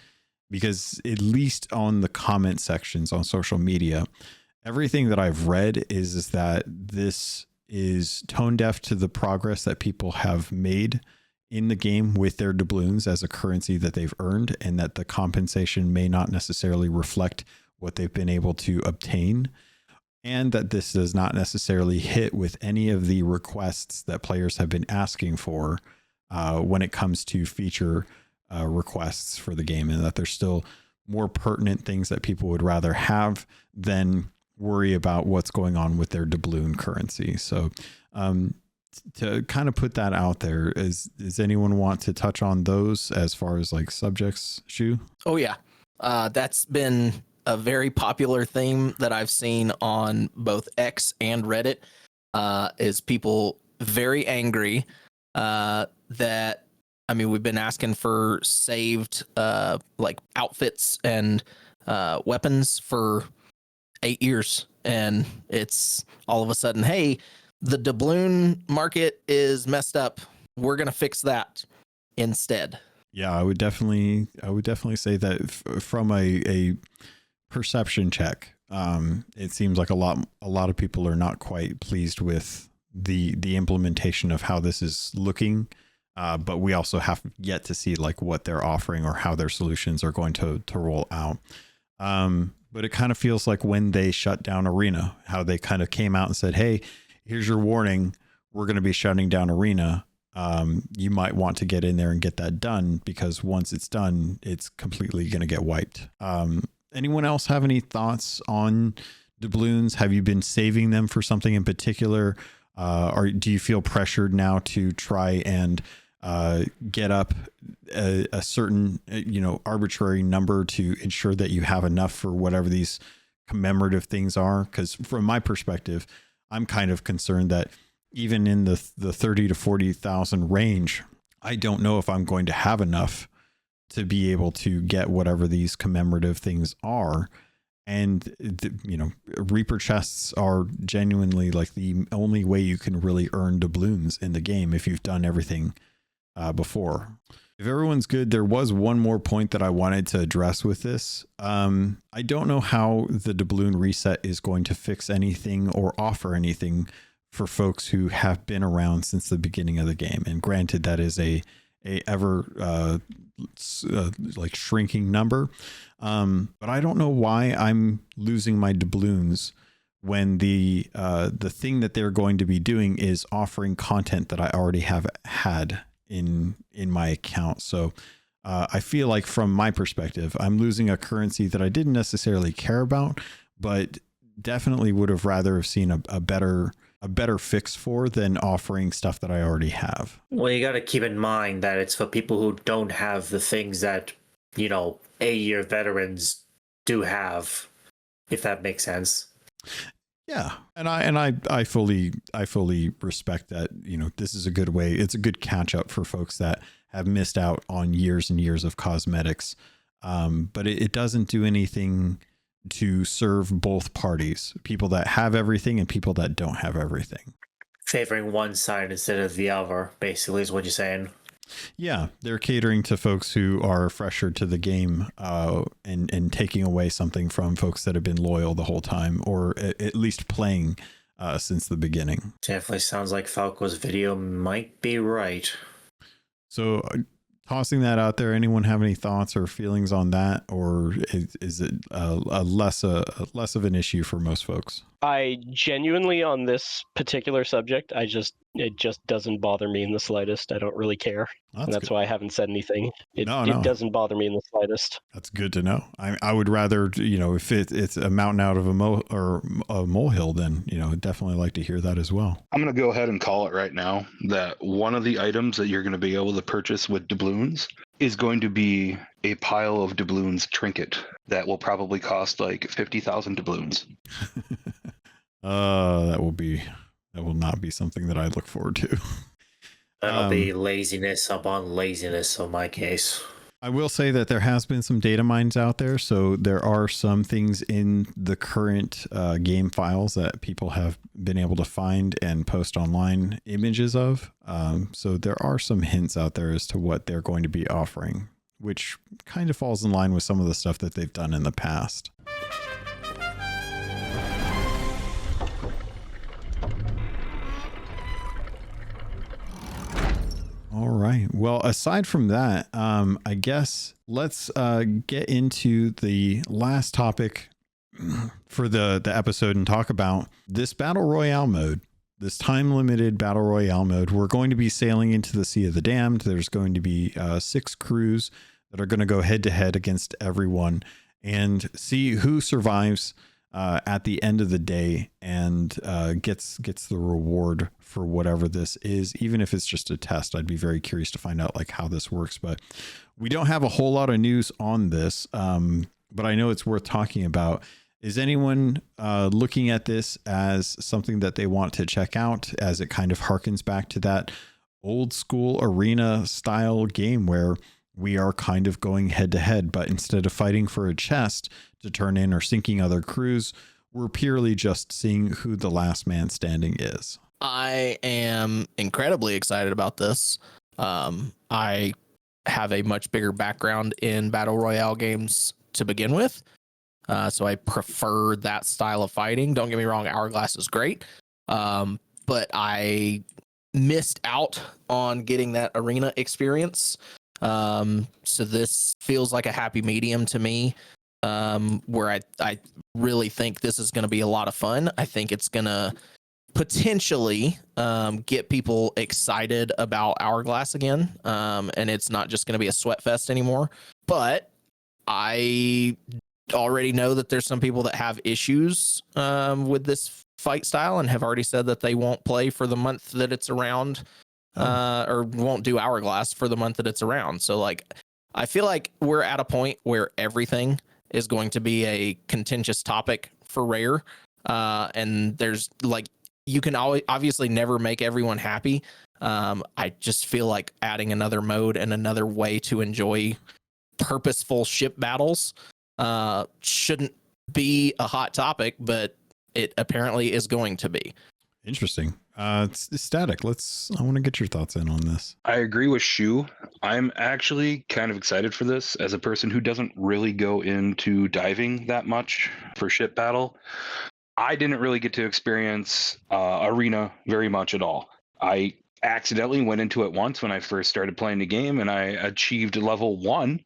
Speaker 1: because at least on the comment sections on social media, everything that I've read is that this is tone deaf to the progress that people have made in the game with their doubloons as a currency that they've earned, and that the compensation may not necessarily reflect what they've been able to obtain, and that this does not necessarily hit with any of the requests that players have been asking for when it comes to feature requests for the game, and that there's still more pertinent things that people would rather have than worry about what's going on with their doubloon currency. So to kind of put that out there, does anyone want to touch on those as far as like subjects, Shu?
Speaker 6: Oh yeah. That's been a very popular theme that I've seen on both X and Reddit, is people very angry that, I mean, we've been asking for saved like outfits and weapons for 8 years, and it's all of a sudden, hey, the doubloon market is messed up, we're gonna fix that instead.
Speaker 1: Yeah, I would definitely say that from a perception check, it seems like a lot of people are not quite pleased with the implementation of how this is looking. But we also have yet to see like what they're offering or how their solutions are going to roll out. But it kind of feels like when they shut down Arena, how they kind of came out and said, hey, here's your warning, we're going to be shutting down Arena. You might want to get in there and get that done, because once it's done, it's completely going to get wiped. Anyone else have any thoughts on doubloons? Have you been saving them for something in particular? Or do you feel pressured now to try and get up a certain, arbitrary number to ensure that you have enough for whatever these commemorative things are? Because from my perspective, I'm kind of concerned that even in the 30 to 40,000 range, I don't know if I'm going to have enough to be able to get whatever these commemorative things are. And, Reaper chests are genuinely like the only way you can really earn doubloons in the game if you've done everything before. If everyone's good, there was one more point that I wanted to address with this. I don't know how the doubloon reset is going to fix anything or offer anything for folks who have been around since the beginning of the game. And granted, that is a ever like shrinking number. But I don't know why I'm losing my doubloons when the thing that they're going to be doing is offering content that I already have had in my account. So I feel like from my perspective, I'm losing a currency that I didn't necessarily care about, but definitely would have rather have seen a better fix for than offering stuff that I already have.
Speaker 4: Well, you got to keep in mind that it's for people who don't have the things that, 8-year veterans do have, if that makes sense.
Speaker 1: Yeah. And I fully respect that. This is a good way. It's a good catch up for folks that have missed out on years and years of cosmetics. But it doesn't do anything to serve both parties, people that have everything and people that don't have everything.
Speaker 4: Favoring one side instead of the other, basically, is what you're saying.
Speaker 1: Yeah, they're catering to folks who are fresher to the game, and taking away something from folks that have been loyal the whole time, or at least playing since the beginning.
Speaker 4: Definitely sounds like Falco's video might be right.
Speaker 1: So tossing that out there, anyone have any thoughts or feelings on that, or is it less of an issue for most folks?
Speaker 3: I genuinely, on this particular subject, it just doesn't bother me in the slightest. I don't really care. That's why I haven't said anything. It doesn't bother me in the slightest. That's
Speaker 1: good to know. I would rather, if it's a mountain out of a molehill, then, I'd definitely like to hear that as well.
Speaker 7: I'm going to go ahead and call it right now that one of the items that you're going to be able to purchase with doubloons is going to be a pile of doubloons trinket that will probably cost like 50,000 doubloons.
Speaker 1: That will not be something that I look forward to.
Speaker 4: That'll be laziness upon laziness in my case.
Speaker 1: I will say that there has been some data mines out there, so there are some things in the current game files that people have been able to find and post online images of. So there are some hints out there as to what they're going to be offering, which kind of falls in line with some of the stuff that they've done in the past. All right. Well, aside from that, I guess let's get into the last topic for the episode and talk about this battle royale mode, this time limited battle royale mode. We're going to be sailing into the Sea of the Damned. There's going to be 6 crews that are going to go head to head against everyone and see who survives at the end of the day and gets the reward for whatever this is, even if it's just a test. I'd be very curious to find out like how this works, but we don't have a whole lot of news on this. But I know it's worth talking about. Is anyone looking at this as something that they want to check out, as it kind of harkens back to that old school arena style game where we are kind of going head to head, but instead of fighting for a chest to turn in or sinking other crews, we're purely just seeing who the last man standing is?
Speaker 6: I am incredibly excited about this. I have a much bigger background in battle royale games to begin with. So I prefer that style of fighting. Don't get me wrong, Hourglass is great. But I missed out on getting that arena experience. So this feels like a happy medium to me, where I really think this is going to be a lot of fun. I think it's going to potentially get people excited about Hourglass again. And it's not just going to be a sweat fest anymore. But I already know that there's some people that have issues with this fight style and have already said that they won't play for the month that it's around, or won't do Hourglass for the month that it's around. So like, I feel like we're at a point where everything is going to be a contentious topic for Rare. And there's like, you can always obviously never make everyone happy. I just feel like adding another mode and another way to enjoy purposeful ship battles shouldn't be a hot topic, but it apparently is going to be.
Speaker 1: Interesting. It's Static. I want to get your thoughts in on this.
Speaker 7: I agree with Shu. I'm actually kind of excited for this as a person who doesn't really go into diving that much for ship battle. I didn't really get to experience arena very much at all. I accidentally went into it once when I first started playing the game, and I achieved level 1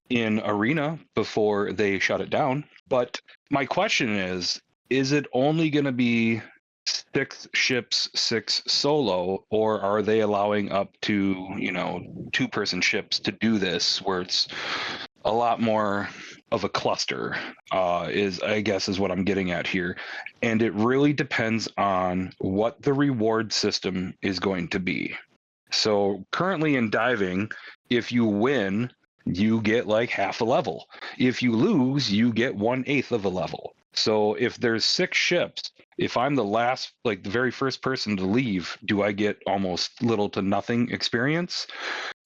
Speaker 7: in arena before they shut it down. But my question is it only going to be 6 ships, 6 solo, or are they allowing up to, 2-person ships to do this, where it's a lot more of a cluster, is what I'm getting at here. And it really depends on what the reward system is going to be. So currently in diving, if you win, you get like half a level. If you lose, you get 1/8 of a level. So if there's 6 ships, if I'm the very first person to leave, do I get almost little to nothing experience?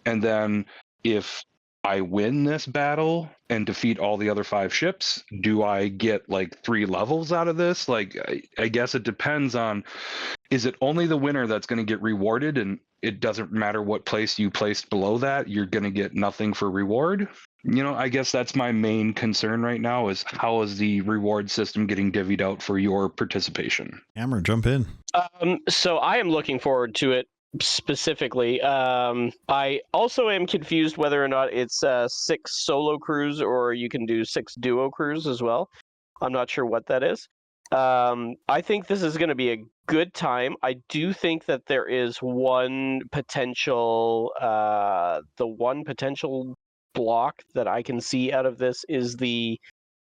Speaker 7: And then if I win this battle and defeat all the other 5 ships, do I get like 3 levels out of this? Like, I guess it depends on, is it only the winner that's going to get rewarded, and it doesn't matter what place you placed below that, you're going to get nothing for reward? I guess that's my main concern right now, is how is the reward system getting divvied out for your participation?
Speaker 1: Hammer, jump in.
Speaker 3: So I am looking forward to it specifically. I also am confused whether or not it's 6 solo crews or you can do 6 duo crews as well. I'm not sure what that is. I think this is going to be a good time. I do think that there is one potential block that I can see out of this is the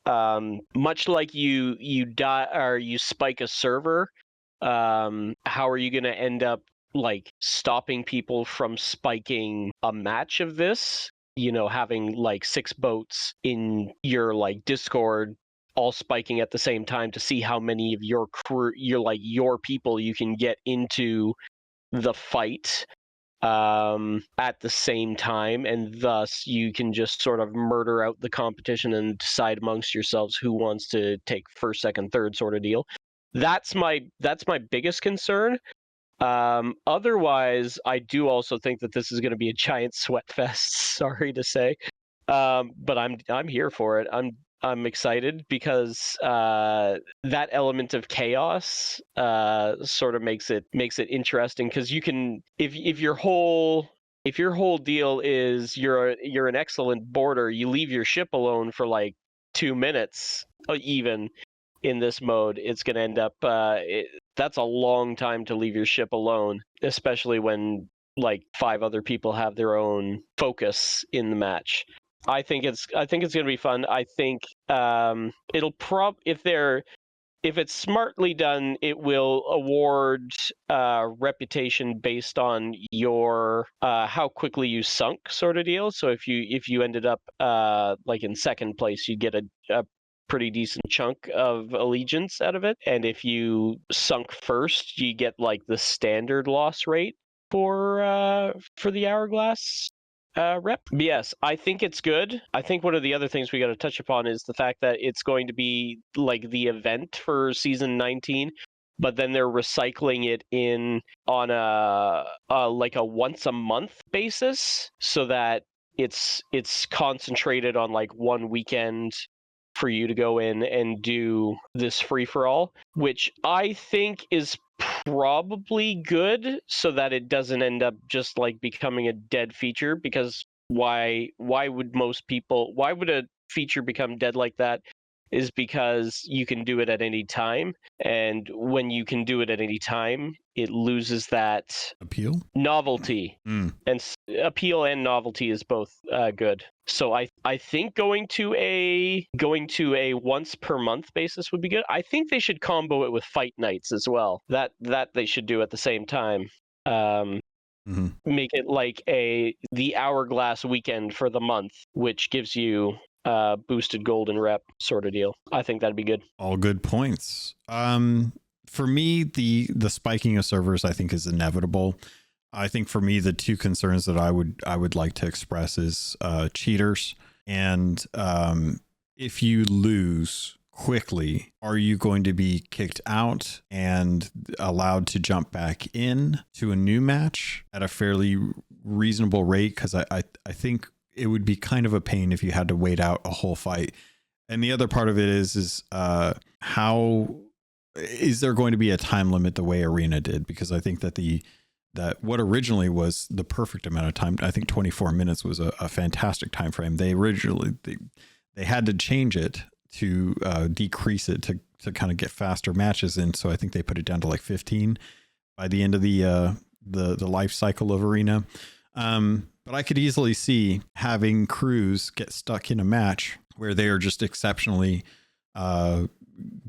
Speaker 3: much like you die or you spike a server. How are you going to end up like stopping people from spiking a match of this? Having like 6 boats in your like Discord all spiking at the same time to see how many of your crew, your people you can get into the fight at the same time, and thus you can just sort of murder out the competition and decide amongst yourselves who wants to take first, second, third sort of deal. That's my biggest concern. Otherwise, I do also think that this is going to be a giant sweat fest. Sorry to say, but I'm here for it. I'm excited because that element of chaos sort of makes it interesting, because you can if your whole deal is you're an excellent boarder, you leave your ship alone for like 2 minutes, even in this mode, it's going to end up. That's a long time to leave your ship alone, especially when like 5 other people have their own focus in the match. I think it's going to be fun. I think it'll if it's smartly done, it will award reputation based on your how quickly you sunk, sort of deal. So if you ended up like in second place, you get a pretty decent chunk of allegiance out of it. And if you sunk first, you get like the standard loss rate for the Hourglass rep. Yes, I think it's good. I think one of the other things we got to touch upon is the fact that it's going to be like the event for season 19, but then they're recycling it in on a like a once a month basis, so that it's concentrated on like one weekend for you to go in and do this free for all, which I think is probably good, so that it doesn't end up just like becoming a dead feature. Because why would a feature become dead like that? Is because you can do it at any time, and when you can do it at any time, it loses that
Speaker 1: Appeal?
Speaker 3: novelty.
Speaker 1: Mm.
Speaker 3: And appeal and novelty is both good. So I think going to a once per month basis would be good. I think they should combo it with fight nights as well. That they should do at the same time. Make it like the Hourglass weekend for the month, which gives you boosted golden rep sort of deal. I think that'd be good.
Speaker 1: All good points. For me, the spiking of servers I think is inevitable. I think for me, the two concerns that I would like to express is cheaters, and if you lose quickly, are you going to be kicked out and allowed to jump back in to a new match at a fairly reasonable rate? Because I think it would be kind of a pain if you had to wait out a whole fight. And the other part of it is how is there going to be a time limit the way Arena did? Because I think that that what originally was the perfect amount of time, I think 24 minutes was a fantastic time frame. They originally they had to change it to decrease it to kind of get faster matches in. So I think they put it down to like 15 by the end of the life cycle of Arena. But I could easily see having crews get stuck in a match where they are just exceptionally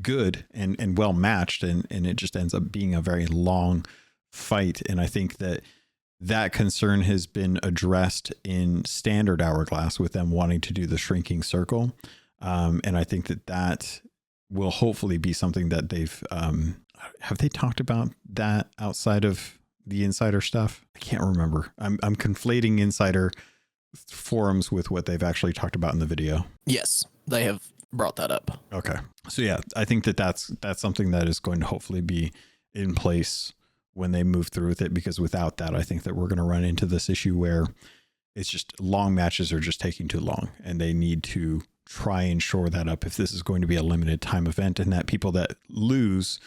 Speaker 1: good and well matched, and it just ends up being a very long fight. And I think that concern has been addressed in standard Hourglass with them wanting to do the shrinking circle. And I think that will hopefully be something that they've have they talked about that outside of the insider stuff? I can't remember. I'm conflating insider forums with what they've actually talked about in the video.
Speaker 6: Yes, they have brought that up.
Speaker 1: Okay. So yeah, I think that's something that is going to hopefully be in place when they move through with it, because without that, I think that we're going to run into this issue where it's just long matches are just taking too long, and they need to try and shore that up if this is going to be a limited time event, and that people that lose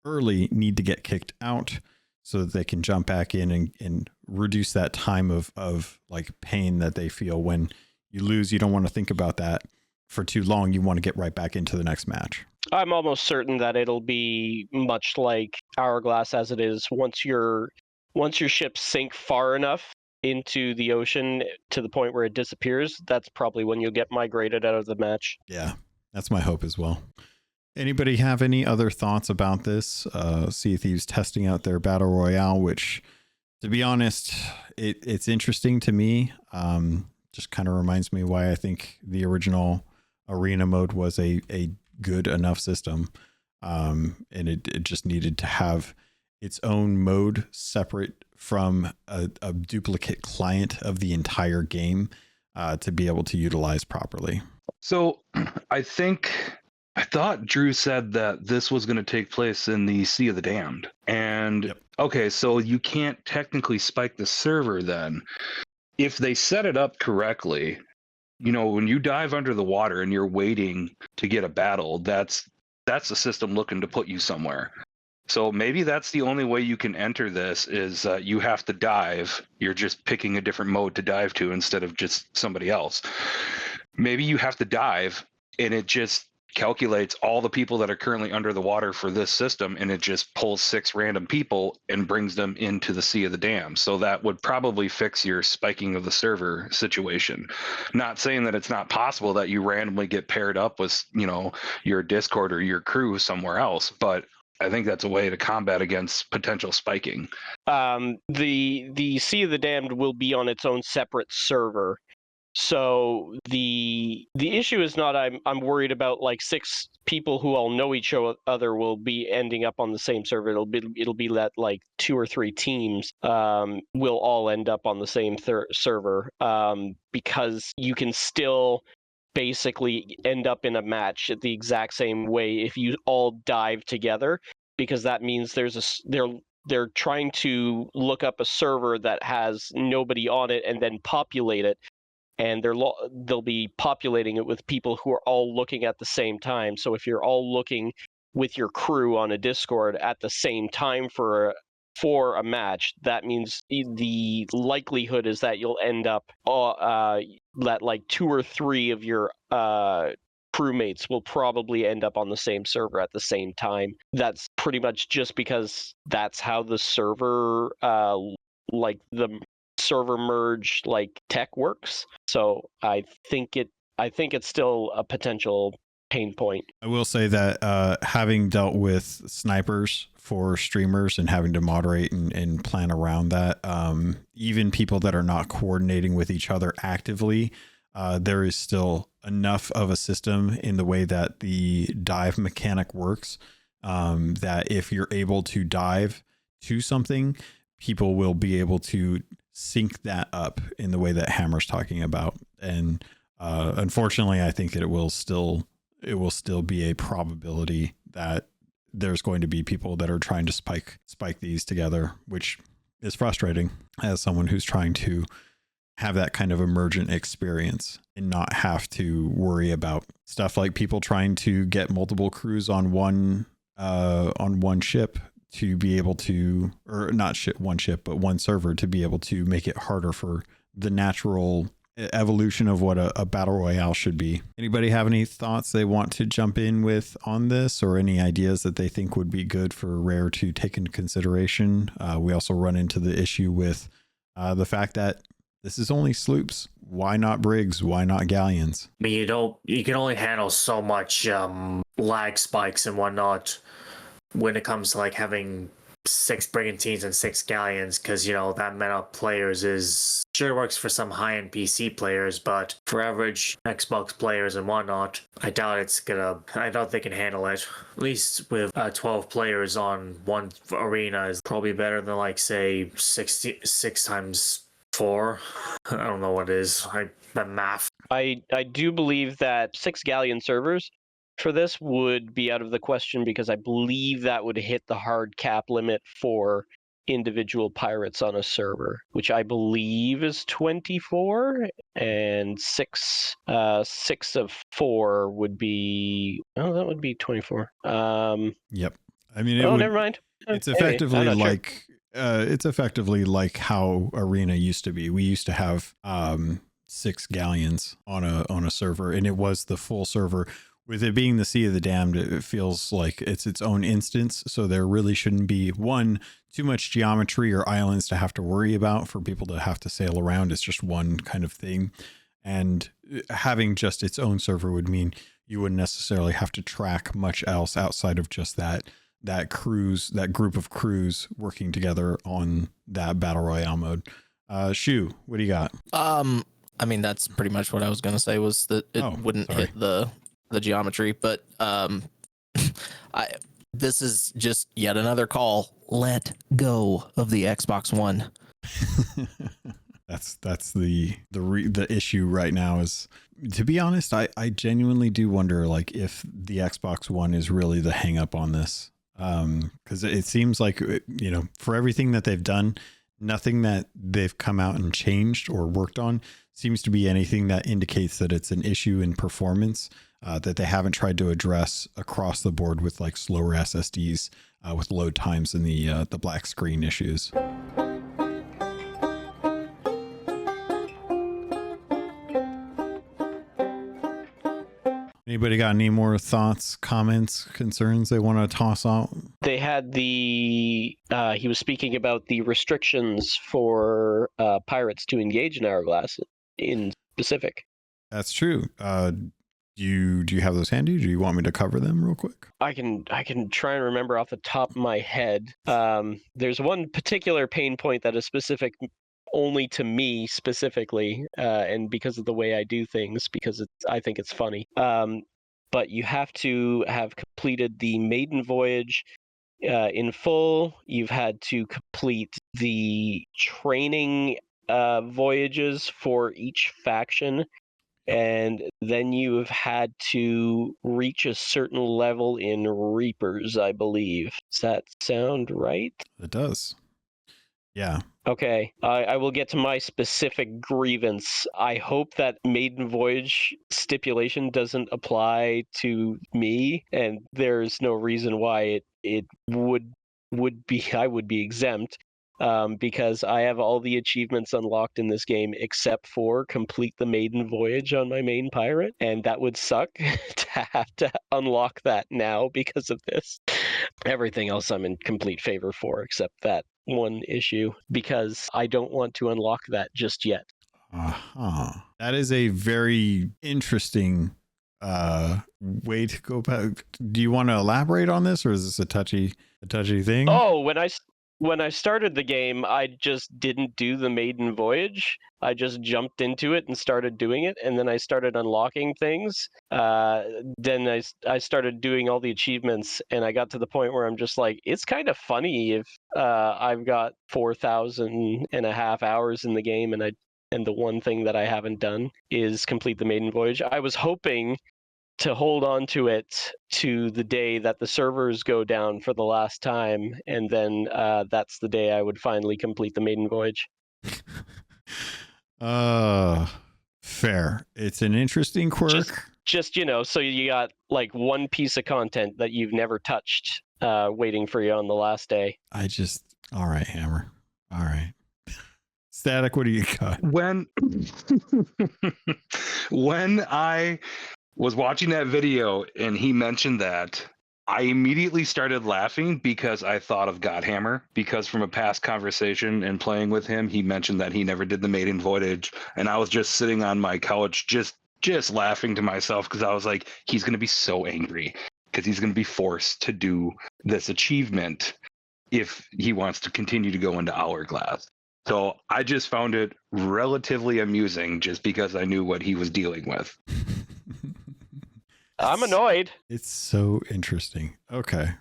Speaker 1: early need to get kicked out so that they can jump back in and reduce that time of like pain that they feel when you lose. You don't want to think about that for too long. You want to get right back into the next match.
Speaker 3: I'm almost certain that it'll be much like Hourglass as it is. Once your ships sink far enough into the ocean to the point where it disappears, that's probably when you'll get migrated out of the match.
Speaker 1: Yeah, that's my hope as well. Anybody have any other thoughts about this? Sea of Thieves testing out their Battle Royale, which, to be honest, it's interesting to me. Just kind of reminds me why I think the original Arena mode was a good enough system. And it just needed to have its own mode separate from a duplicate client of the entire game to be able to utilize properly.
Speaker 7: So I thought Drew said that this was going to take place in the Sea of the Damned. And
Speaker 1: Yep.
Speaker 7: Okay, so you can't technically spike the server then. If they set it up correctly, you know, when you dive under the water and you're waiting to get a battle, that's the system looking to put you somewhere. So maybe that's the only way you can enter this is you have to dive. You're just picking a different mode to dive to instead of just somebody else. Maybe you have to dive and it just calculates all the people that are currently under the water for this system, and it just pulls 6 random people and brings them into the Sea of the Damned. So that would probably fix your spiking of the server situation. Not saying that it's not possible that you randomly get paired up with, your Discord or your crew somewhere else, but I think that's a way to combat against potential spiking.
Speaker 3: The Sea of the Damned will be on its own separate server. So the issue is not I'm worried about like 6 people who all know each other will be ending up on the same server. It'll be that like 2 or 3 teams will all end up on the same server because you can still basically end up in a match the exact same way if you all dive together, because that means they're trying to look up a server that has nobody on it and then populate it. And they'll be populating it with people who are all looking at the same time. So if you're all looking with your crew on a Discord at the same time for a match, that means the likelihood is that you'll end up that like 2 or 3 of your crewmates will probably end up on the same server at the same time. That's pretty much just because that's how the server the server merge like tech works. So I think it's still a potential pain point.
Speaker 1: I will say that having dealt with snipers for streamers and having to moderate and plan around that, even people that are not coordinating with each other actively, there is still enough of a system in the way that the dive mechanic works, that if you're able to dive to something, people will be able to sync that up in the way that Hammer's talking about. And unfortunately, I think that it will still be a probability that there's going to be people that are trying to spike these together, which is frustrating as someone who's trying to have that kind of emergent experience and not have to worry about stuff like people trying to get multiple crews on one ship to be able to, or not one ship, but one server to be able to make it harder for the natural evolution of what a battle royale should be. Anybody have any thoughts they want to jump in with on this, or any ideas that they think would be good for Rare to take into consideration? We also run into the issue with the fact that this is only sloops. Why not brigs? Why not galleons?
Speaker 4: I mean, you can only handle so much lag spikes and whatnot when it comes to like having 6 brigantines and 6 galleons, because that meta players is sure works for some high-end PC players, but for average Xbox players and whatnot, I doubt I don't think they can handle it. At least with 12 players on one arena is probably better than like say 6 times 4. I don't know what it is. The math.
Speaker 3: I do believe that 6 galleon servers for this would be out of the question, because I believe that would hit the hard cap limit for individual pirates on a server, which I believe is 24, and 6 of 4 would be, that would be 24.
Speaker 1: Yep. I mean,
Speaker 3: never mind.
Speaker 1: It's effectively it's effectively like how Arena used to be. We used to have 6 galleons on a server, and it was the full server. With it being the Sea of the Damned, it feels like it's its own instance. So there really shouldn't be too much geometry or islands to have to worry about for people to have to sail around. It's just one kind of thing. And having just its own server would mean you wouldn't necessarily have to track much else outside of just that group of crews working together on that battle royale mode. Shu, what do you got?
Speaker 6: I mean, that's pretty much what I was going to say, was that it wouldn't hit the geometry, but this is just yet another call. Let go of the Xbox One.
Speaker 1: That's the issue right now. Is, to be honest, I genuinely do wonder like if the Xbox One is really the hang up on this, because it seems like, for everything that they've done, nothing that they've come out and changed or worked on seems to be anything that indicates that it's an issue in performance that they haven't tried to address across the board with like slower SSDs, with load times and the black screen issues. Anybody got any more thoughts, comments, concerns they want to toss out?
Speaker 3: They had he was speaking about the restrictions for pirates to engage in Hourglass in specific.
Speaker 1: That's true. Do you have those handy? Do you want me to cover them real quick?
Speaker 3: I can try and remember off the top of my head. There's one particular pain point that is specific only to me specifically, and because of the way I do things, because I think it's funny. But you have to have completed the maiden voyage in full. You've had to complete the training voyages for each faction. And then you have had to reach a certain level in Reapers, I believe. Does that sound right?
Speaker 1: It does. Yeah.
Speaker 3: Okay, I will get to my specific grievance. I hope that maiden voyage stipulation doesn't apply to me, and there's no reason why it would be. I would be exempt. Because I have all the achievements unlocked in this game except for complete the maiden voyage on my main pirate, and that would suck to have to unlock that now because of this. Everything else I'm in complete favor for except that one issue, because I don't want to unlock that just yet.
Speaker 1: That is a very interesting way to go back. Do you want to elaborate on this, or is this a touchy thing?
Speaker 3: Oh, when I started the game, I just didn't do the maiden voyage. I just jumped into it and started doing it, and then I started unlocking things. Then I started doing all the achievements, and I got to the point where I'm just like, it's kind of funny if I've got 4,500 hours in the game, and the one thing that I haven't done is complete the maiden voyage. I was hoping to hold on to it to the day that the servers go down for the last time, and then that's the day I would finally complete the maiden voyage.
Speaker 1: Fair. It's an interesting quirk.
Speaker 3: Just so you got like one piece of content that you've never touched waiting for you on the last day.
Speaker 1: All right, Hammer. All right. Static, what do you got?
Speaker 7: When I was watching that video and he mentioned that, I immediately started laughing because I thought of Godhammer, because from a past conversation and playing with him, he mentioned that he never did the maiden voyage, and I was just sitting on my couch just laughing to myself because I was like, he's going to be so angry because he's going to be forced to do this achievement if he wants to continue to go into Hourglass. So I just found it relatively amusing just because I knew what he was dealing with.
Speaker 3: I'm annoyed.
Speaker 1: It's so interesting. Okay.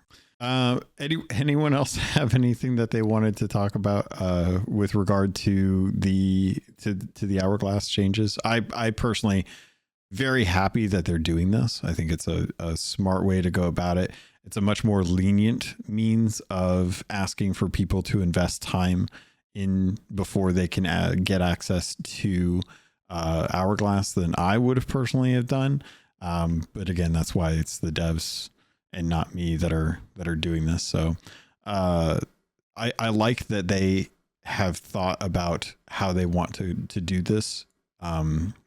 Speaker 1: Anyone else have anything that they wanted to talk about with regard to the Hourglass changes? I personally very happy that they're doing this. I think it's a smart way to go about it. It's a much more lenient means of asking for people to invest time in before they can get access to Hourglass than I would have personally have done. But again, that's why it's the devs and not me that are doing this. So I like that they have thought about how they want to do this.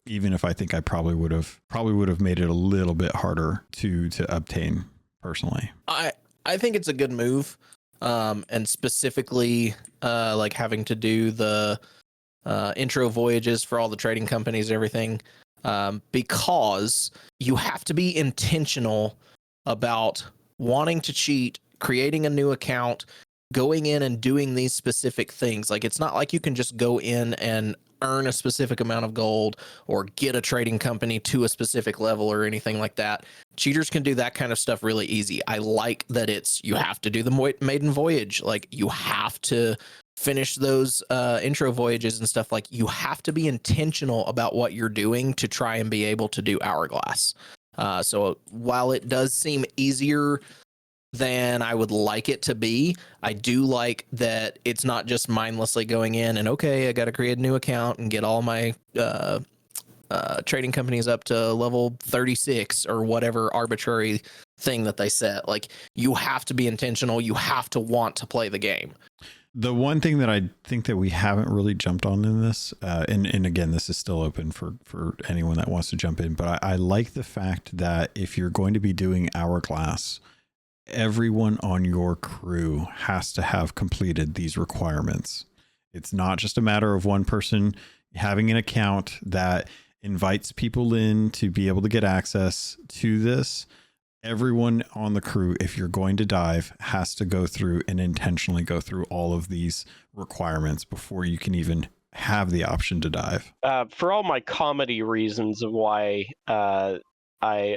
Speaker 1: Even if I think I probably would have made it a little bit harder to obtain personally.
Speaker 6: I think it's a good move. And specifically like having to do the intro voyages for all the trading companies and everything. Because you have to be intentional about wanting to cheat, creating a new account, going in and doing these specific things. Like, it's not like you can just go in and earn a specific amount of gold or get a trading company to a specific level or anything like that. Cheaters can do that kind of stuff really easy. I like that you have to do the maiden voyage. Like, you have to finish those intro voyages and stuff. Like, you have to be intentional about what you're doing to try and be able to do Hourglass. So while it does seem easier than I would like it to be, I do like that it's not just mindlessly going in and, okay, I got to create a new account and get all my trading companies up to level 36 or whatever arbitrary thing that they set. Like, you have to be intentional. You have to want to play the game.
Speaker 1: The one thing that I think that we haven't really jumped on in this, and again, this is still open for anyone that wants to jump in, but I like the fact that if you're going to be doing Hourglass, everyone on your crew has to have completed these requirements. It's not just a matter of one person having an account that invites people in to be able to get access to this. Everyone on the crew, if you're going to dive, has to go through and intentionally go through all of these requirements before you can even have the option to dive.
Speaker 3: For all my comedy reasons of why I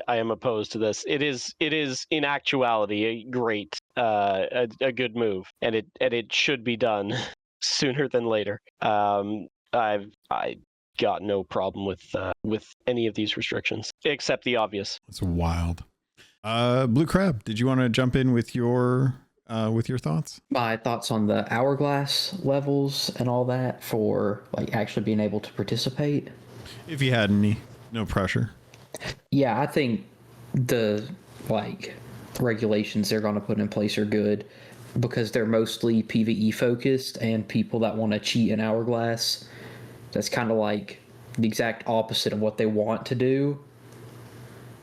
Speaker 3: am opposed to this, it is in actuality a great a good move, and it should be done sooner than later. I got no problem with any of these restrictions except the obvious.
Speaker 1: It's wild. Blue Crab, did you want to jump in with your thoughts?
Speaker 2: My thoughts on the Hourglass levels and all that for like actually being able to participate.
Speaker 1: If you had any, no pressure.
Speaker 2: Yeah, I think the like regulations they're going to put in place are good because they're mostly PvE focused, and people that want to cheat in Hourglass, that's kind of like the exact opposite of what they want to do.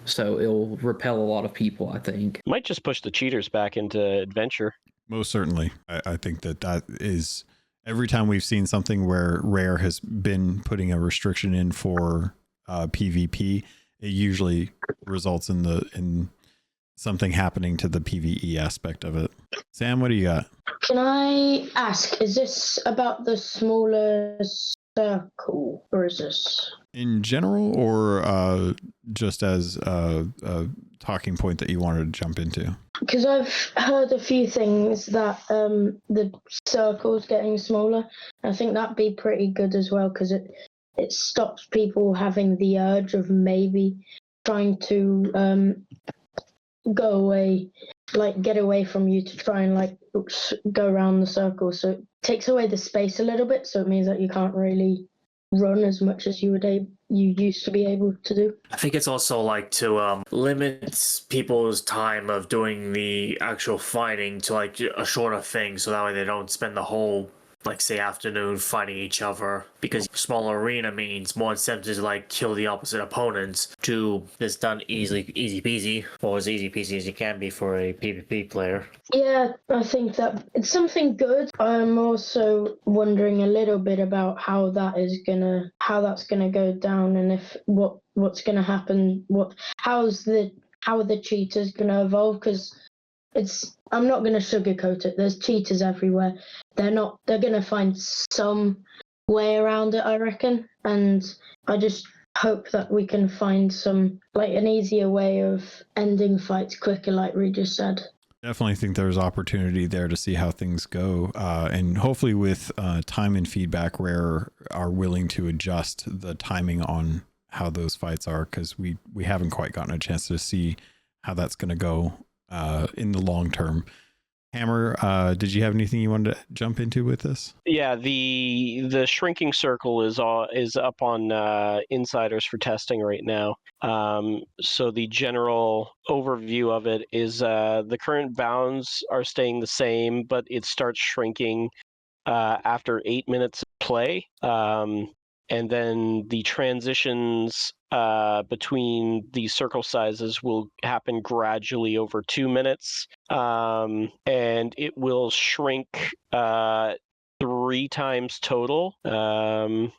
Speaker 2: So it'll repel a lot of people, I think.
Speaker 3: Might just push the cheaters back into adventure.
Speaker 1: Most certainly. I think that is every time we've seen something where Rare has been putting a restriction in for PvP, it usually results in something happening to the PvE aspect of it. Sam, what do you got?
Speaker 5: Can I ask, is this about the smaller circle, or is this
Speaker 1: In general, or just as a talking point that you wanted to jump into?
Speaker 5: because I've heard a few things that the circle's getting smaller. I think that'd be pretty good as well because it stops people having the urge of maybe trying to go away, like get away from you to try and like go around the circle. So it takes away the space a little bit. So it means that you can't really run as much as you used to be able to do.
Speaker 4: I think it's also like to limit people's time of doing the actual fighting to like a shorter thing, so that way they don't spend the whole, like, say, afternoon fighting each other, because smaller arena means more incentive to like kill the opposite opponents. To this done easy peasy, or as easy peasy as you can be for a PvP player.
Speaker 5: Yeah, I think that it's something good. I'm also wondering a little bit about how that's gonna go down, and if what's gonna happen. How are the cheaters gonna evolve? Because I'm not gonna sugarcoat it. There's cheaters everywhere. They're gonna find some way around it, I reckon. And I just hope that we can find an easier way of ending fights quicker, like Regis said.
Speaker 1: Definitely think there's opportunity there to see how things go. And hopefully with time and feedback, Rare are willing to adjust the timing on how those fights are, because we haven't quite gotten a chance to see how that's going to go in the long term. Hammer, did you have anything you wanted to jump into with this?
Speaker 3: Yeah, the shrinking circle is up on Insiders for testing right now. So the general overview of it is the current bounds are staying the same, but it starts shrinking after 8 minutes of play. And then the transitions between the circle sizes will happen gradually over 2 minutes. And it will shrink 3 times total and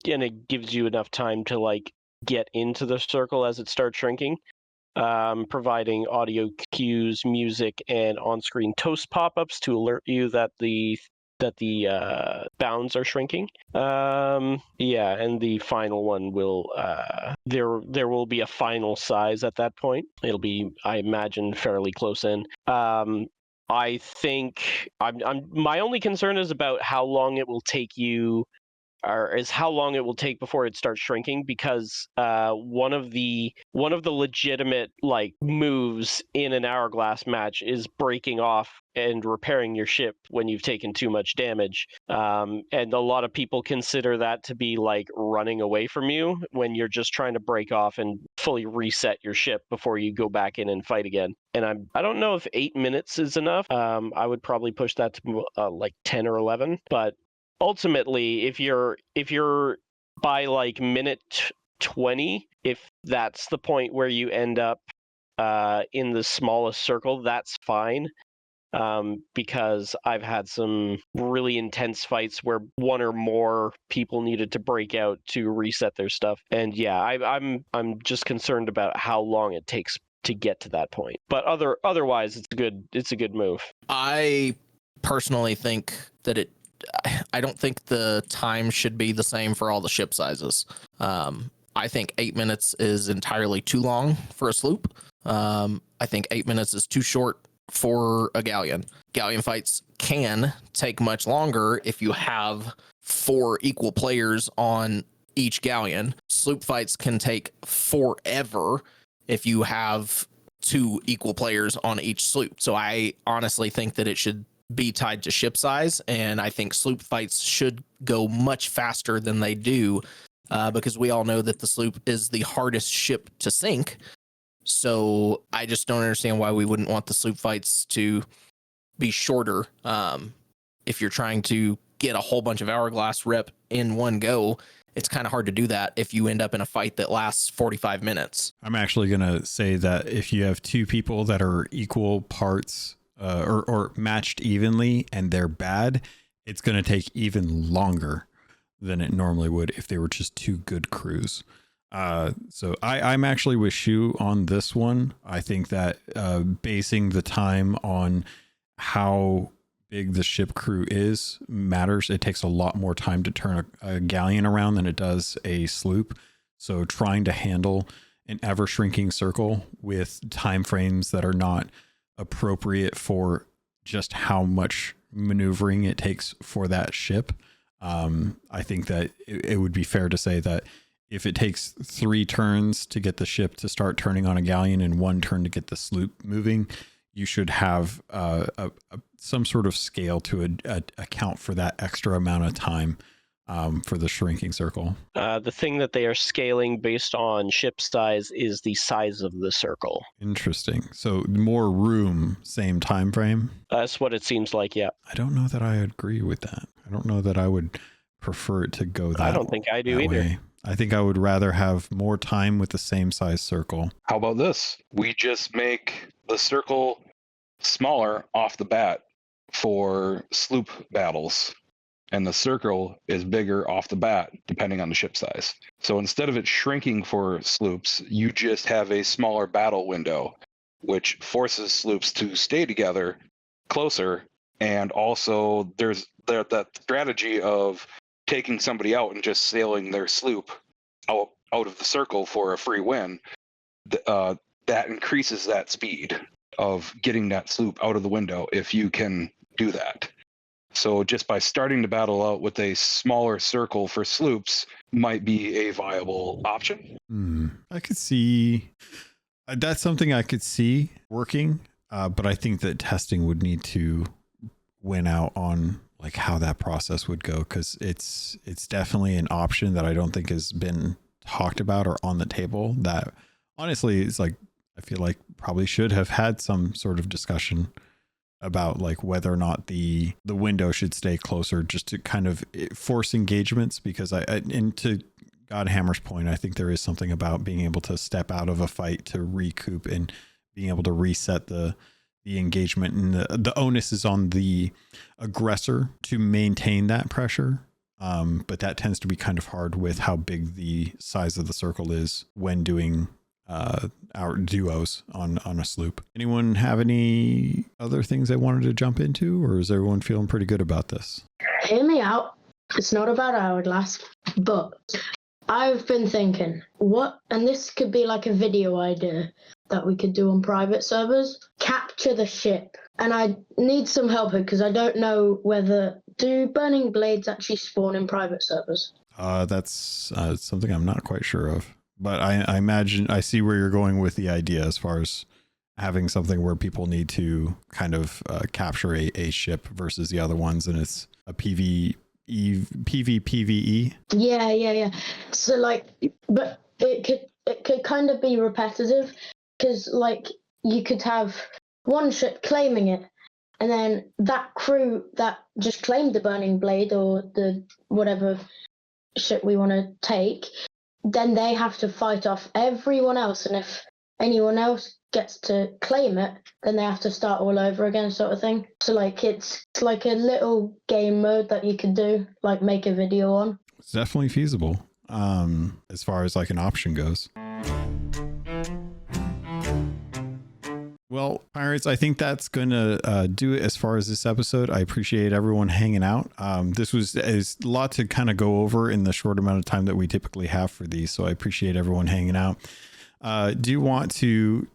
Speaker 3: it gives you enough time to like get into the circle as it starts shrinking, providing audio cues, music, and on-screen toast pop-ups to alert you that the bounds are shrinking. And the final one will there will be a final size at that point. It'll be, I imagine, fairly close in. I think my only concern is about how long it will take you. is how long it will take before it starts shrinking, because one of the legitimate like moves in an Hourglass match is breaking off and repairing your ship when you've taken too much damage. And a lot of people consider that to be like running away from you when you're just trying to break off and fully reset your ship before you go back in and fight again. And I don't know if 8 minutes is enough. I would probably push that to like 10 or 11. But ultimately, if you're by like minute 20, if that's the point where you end up in the smallest circle, that's fine. Because I've had some really intense fights where one or more people needed to break out to reset their stuff. And yeah, I'm just concerned about how long it takes to get to that point. But otherwise, it's a good move.
Speaker 6: I personally think that I don't think the time should be the same for all the ship sizes. I think 8 minutes is entirely too long for a sloop. I think 8 minutes is too short for a galleon. Galleon fights can take much longer if you have 4 equal players on each galleon. Sloop fights can take forever if you have 2 equal players on each sloop. So I honestly think that it should be tied to ship size, and I think sloop fights should go much faster than they do, because we all know that the sloop is the hardest ship to sink. So I just don't understand why we wouldn't want the sloop fights to be shorter. If you're trying to get a whole bunch of Hourglass rep in one go, it's kind of hard to do that if you end up in a fight that lasts 45 minutes.
Speaker 1: I'm actually going to say that if you have 2 people that are equal parts or matched evenly and they're bad, it's going to take even longer than it normally would if they were just 2 good crews. So I'm actually with Shu on this one. I think that basing the time on how big the ship crew is matters. It takes a lot more time to turn a galleon around than it does a sloop. So trying to handle an ever shrinking circle with time frames that are not appropriate for just how much maneuvering it takes for that ship. I think that it would be fair to say that if it takes 3 turns to get the ship to start turning on a galleon and 1 turn to get the sloop moving, you should have some sort of scale to account for that extra amount of time for the shrinking circle.
Speaker 3: The thing that they are scaling based on ship size is the size of the circle.
Speaker 1: Interesting. So more room, same time frame?
Speaker 3: That's what it seems like, yeah.
Speaker 1: I don't know that I agree with that. I don't know that I would prefer it to go that way.
Speaker 3: I don't think I do either.
Speaker 1: Way. I think I would rather have more time with the same size circle.
Speaker 7: How about this? We just make the circle smaller off the bat for sloop battles, and the circle is bigger off the bat depending on the ship size. So instead of it shrinking for sloops, you just have a smaller battle window, which forces sloops to stay together closer. And also there's that strategy of taking somebody out and just sailing their sloop out of the circle for a free win. That increases that speed of getting that sloop out of the window if you can do that. So just by starting the battle out with a smaller circle for sloops might be a viable option.
Speaker 1: I could see that's something I could see working, but I think that testing would need to win out on like how that process would go, because it's definitely an option that I don't think has been talked about or on the table, that honestly is like, I feel like probably should have had some sort of discussion about like whether or not the window should stay closer, just to kind of force engagements. Because and to Godhammer's point, I think there is something about being able to step out of a fight to recoup and being able to reset the engagement, and the onus is on the aggressor to maintain that pressure. But that tends to be kind of hard with how big the size of the circle is when doing our duos on a sloop. Anyone have any other things they wanted to jump into, or is everyone feeling pretty good about this?
Speaker 5: Hear me out. It's not about Hourglass, but I've been thinking, and this could be like a video idea that we could do on private servers, capture the ship. And I need some help here because I don't know whether do burning blades actually spawn in private servers?
Speaker 1: That's something I'm not quite sure of, but I imagine I see where you're going with the idea as far as having something where people need to kind of capture a ship versus the other ones, and it's a PvPvE.
Speaker 5: Yeah. So like, but it could kind of be repetitive, because like you could have one ship claiming it, and then that crew that just claimed the burning blade or the whatever ship we want to take, then they have to fight off everyone else, and if anyone else gets to claim it, then they have to start all over again, sort of thing. So like it's like a little game mode that you could do, like make a video on.
Speaker 1: It's definitely feasible as far as like an option goes. Well, Pirates, I think that's going to do it as far as this episode. I appreciate everyone hanging out. This was a lot to kind of go over in the short amount of time that we typically have for these. So I appreciate everyone hanging out. Do you want to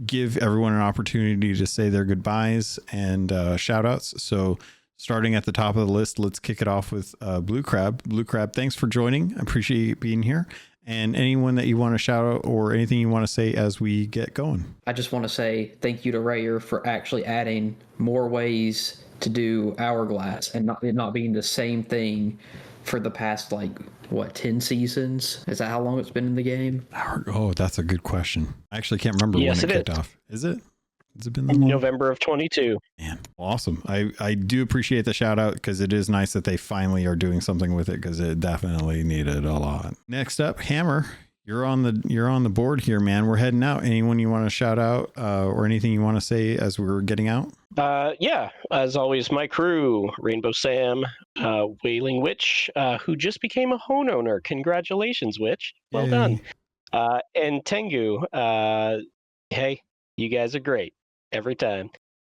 Speaker 1: give everyone an opportunity to say their goodbyes and shout outs? So starting at the top of the list, let's kick it off with Blue Crab. Blue Crab, thanks for joining. I appreciate you being here. And anyone that you want to shout out or anything you want to say as we get going.
Speaker 2: I just want to say thank you to Rayer for actually adding more ways to do Hourglass and it not being the same thing for the past, 10 seasons? Is that how long it's been in the game?
Speaker 1: Oh, that's a good question. I actually can't remember when it kicked off. Is it? Has it been that long?
Speaker 3: November of 22.
Speaker 1: Man, awesome. I do appreciate the shout out because it is nice that they finally are doing something with it because it definitely needed a lot. Next up, Hammer. You're on the board here, man. We're heading out. Anyone you want to shout out or anything you want to say as we're getting out?
Speaker 3: Yeah, as always, my crew, Rainbow Sam, Wailing Witch, who just became a homeowner. Congratulations, Witch. Well
Speaker 1: Yay.
Speaker 3: done. And Tengu. Hey, you guys are great every time.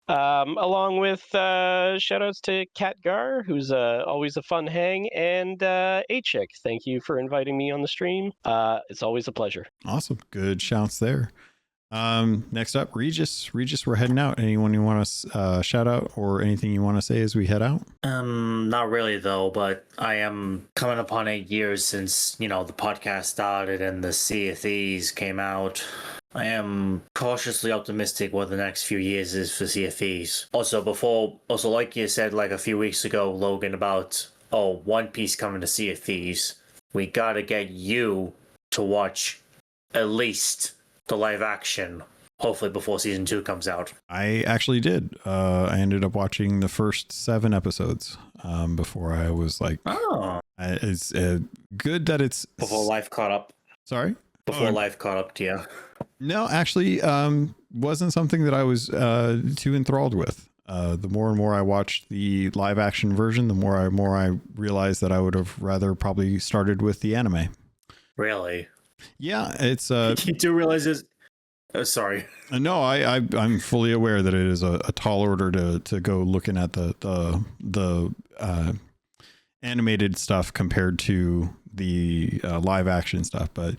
Speaker 3: Along with shout outs to Katgar, who's always a fun hang, and A-Chick. Thank you for inviting me on the stream. It's always a pleasure.
Speaker 1: Awesome. Good shouts there. Next up, Regis. Regis, we're heading out. Anyone you want to shout out or anything you want to say as we head out?
Speaker 4: Not really though, but I am coming upon 8 years since, the podcast started and the Sea of Thieves came out. I am cautiously optimistic what the next few years is for Sea of Thieves. Also, like you said, a few weeks ago, Logan, about, One Piece coming to Sea of Thieves, we gotta get you to watch at least the live action, hopefully before season 2 comes out.
Speaker 1: I actually did. I ended up watching the first 7 episodes before I was like, it's good that it's...
Speaker 4: Before life caught up.
Speaker 1: Sorry?
Speaker 4: Before life caught up to you.
Speaker 1: No, actually, wasn't something that I was too enthralled with. The more and more I watched the live action version, the more I realized that I would have rather probably started with the anime.
Speaker 4: Really?
Speaker 1: Yeah, it's
Speaker 4: you do realize this? Oh, sorry.
Speaker 1: No, I'm fully aware that it is a tall order to go looking at the animated stuff compared to the live action stuff, but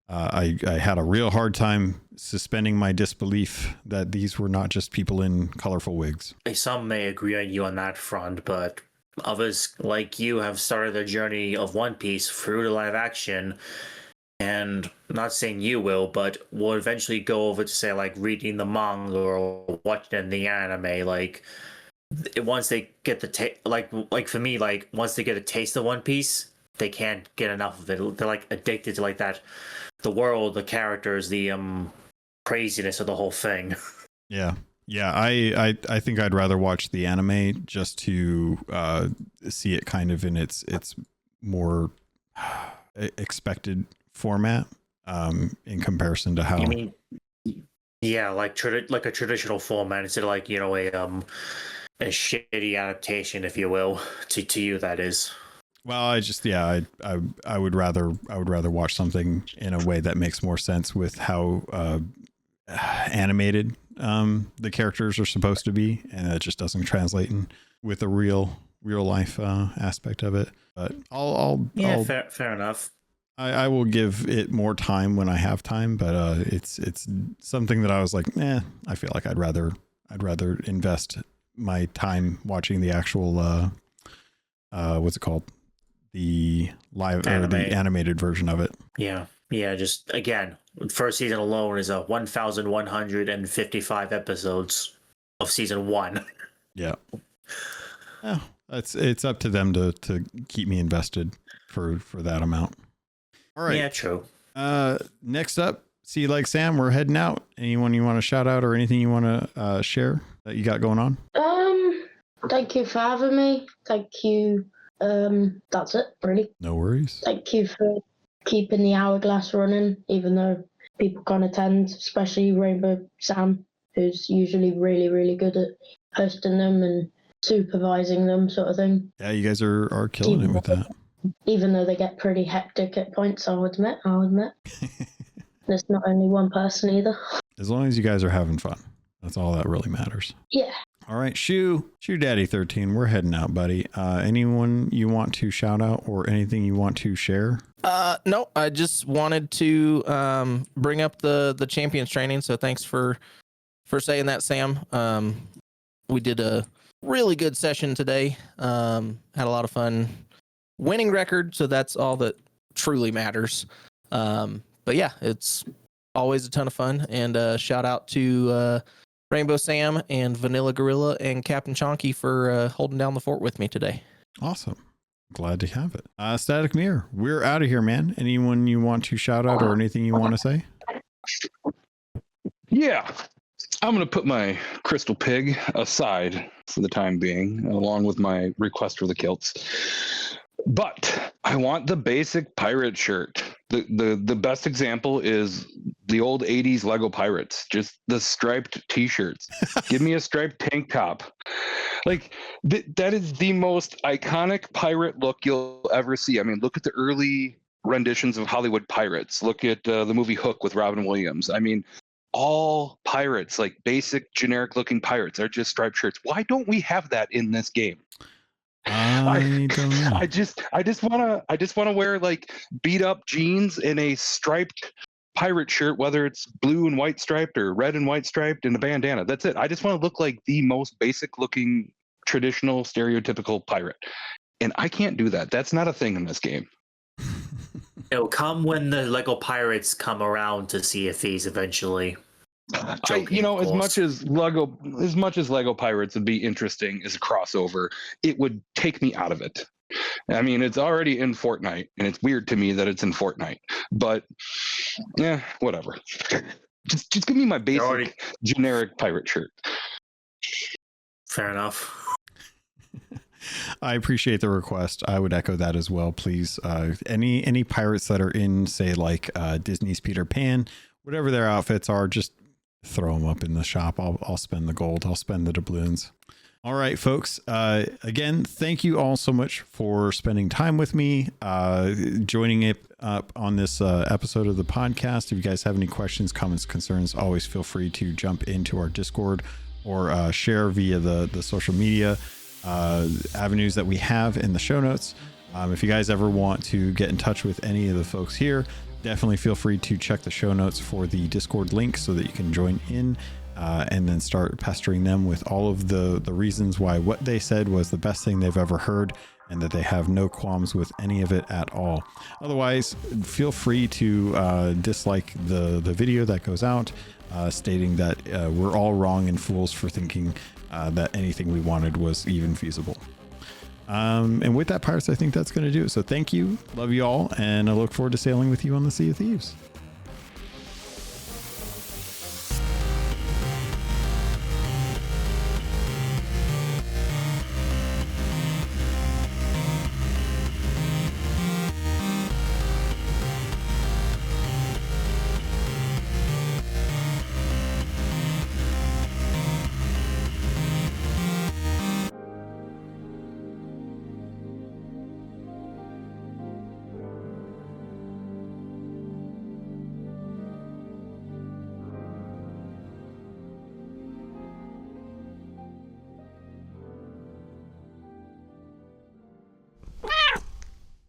Speaker 1: I had a real hard time suspending my disbelief that these were not just people in colorful wigs.
Speaker 4: Some may agree on you on that front, but others like you have started the journey of One Piece through the live action, and I'm not saying you will, but will eventually go over to say reading the manga or watching the anime. Once they get the for me, once they get a taste of One Piece, they can't get enough of it. They're addicted to that. The world, the characters, the craziness of the whole thing. Yeah.
Speaker 1: I think I'd rather watch the anime just to see it kind of in its more expected format in comparison to how.
Speaker 4: You mean, yeah, like a traditional format instead of a shitty adaptation, if you will, to you that is.
Speaker 1: Well, I would rather watch something in a way that makes more sense with how animated the characters are supposed to be, and it just doesn't translate in with a real life aspect of it. But
Speaker 4: fair enough.
Speaker 1: I will give it more time when I have time, but it's something that I was like, I feel like I'd rather invest my time watching the actual what's it called? The live or the animated version of it.
Speaker 4: Yeah. Just again, first season alone is 1,155 episodes of season 1.
Speaker 1: Yeah. Yeah. It's up to them to keep me invested for that amount. All right.
Speaker 4: Yeah, true.
Speaker 1: Next up, see, like Sam, we're heading out. Anyone you want to shout out or anything you want to share that you got going on?
Speaker 5: Thank you for having me. Thank you. That's it, really.
Speaker 1: No worries.
Speaker 5: Thank you for keeping the Hourglass running, even though people can't attend, especially Rainbow Sam, who's usually really, really good at hosting them and supervising them, sort of thing.
Speaker 1: Yeah, you guys are killing it with that.
Speaker 5: Even though they get pretty hectic at points, I'll admit. There's not only one person either.
Speaker 1: As long as you guys are having fun. That's all that really matters.
Speaker 5: Yeah.
Speaker 1: All right, Shoe Daddy 13, we're heading out, buddy. Anyone you want to shout out or anything you want to share?
Speaker 6: No, I just wanted to bring up the champions training. So thanks for saying that, Sam. We did a really good session today. Had a lot of fun. Winning record, so that's all that truly matters. But yeah, it's always a ton of fun. And shout out to Rainbow Sam and Vanilla Gorilla and Captain Chonky for holding down the fort with me today.
Speaker 1: Awesome. Glad to have it. Static Mirror, we're out of here, man. Anyone you want to shout out or anything you want to say?
Speaker 7: Yeah. I'm going to put my crystal pig aside for the time being, along with my request for the kilts. But I want the basic pirate shirt. The best example is the old 80s Lego Pirates, just the striped t-shirts. Give me a striped tank top. Like that is the most iconic pirate look you'll ever see. I mean, look at the early renditions of Hollywood pirates. Look at the movie Hook with Robin Williams. I mean, all pirates, like basic generic looking pirates, are just striped shirts. Why don't we have that in this game?
Speaker 1: I don't know.
Speaker 7: I just wanna wear like beat up jeans and a striped pirate shirt, whether it's blue and white striped or red and white striped, and a bandana. That's it. I just want to look like the most basic looking traditional stereotypical pirate. And I can't do that. That's not a thing in this game.
Speaker 4: It'll come when the Lego Pirates come around to Sea of Thieves eventually. Joking,
Speaker 7: as much as Lego Pirates would be interesting as a crossover, it would take me out of it. I mean, it's already in Fortnite, and it's weird to me that it's in Fortnite. But yeah, whatever. Just give me my basic generic pirate shirt.
Speaker 4: Fair enough.
Speaker 1: I appreciate the request. I would echo that as well, please. Any pirates that are in, say, like Disney's Peter Pan, whatever their outfits are, just throw them up in the shop. I'll spend the gold. I'll spend the doubloons. All right, folks. Again, thank you all so much for spending time with me, joining it up on this episode of the podcast. If you guys have any questions, comments, concerns, always feel free to jump into our Discord or share via the social media avenues that we have in the show notes. If you guys ever want to get in touch with any of the folks here, definitely feel free to check the show notes for the Discord link so that you can join in and then start pestering them with all of the reasons why what they said was the best thing they've ever heard and that they have no qualms with any of it at all. Otherwise, feel free to dislike the video that goes out stating that we're all wrong and fools for thinking that anything we wanted was even feasible. And with that, Pirates, I think that's going to do it. So thank you. Love you all. And I look forward to sailing with you on the Sea of Thieves.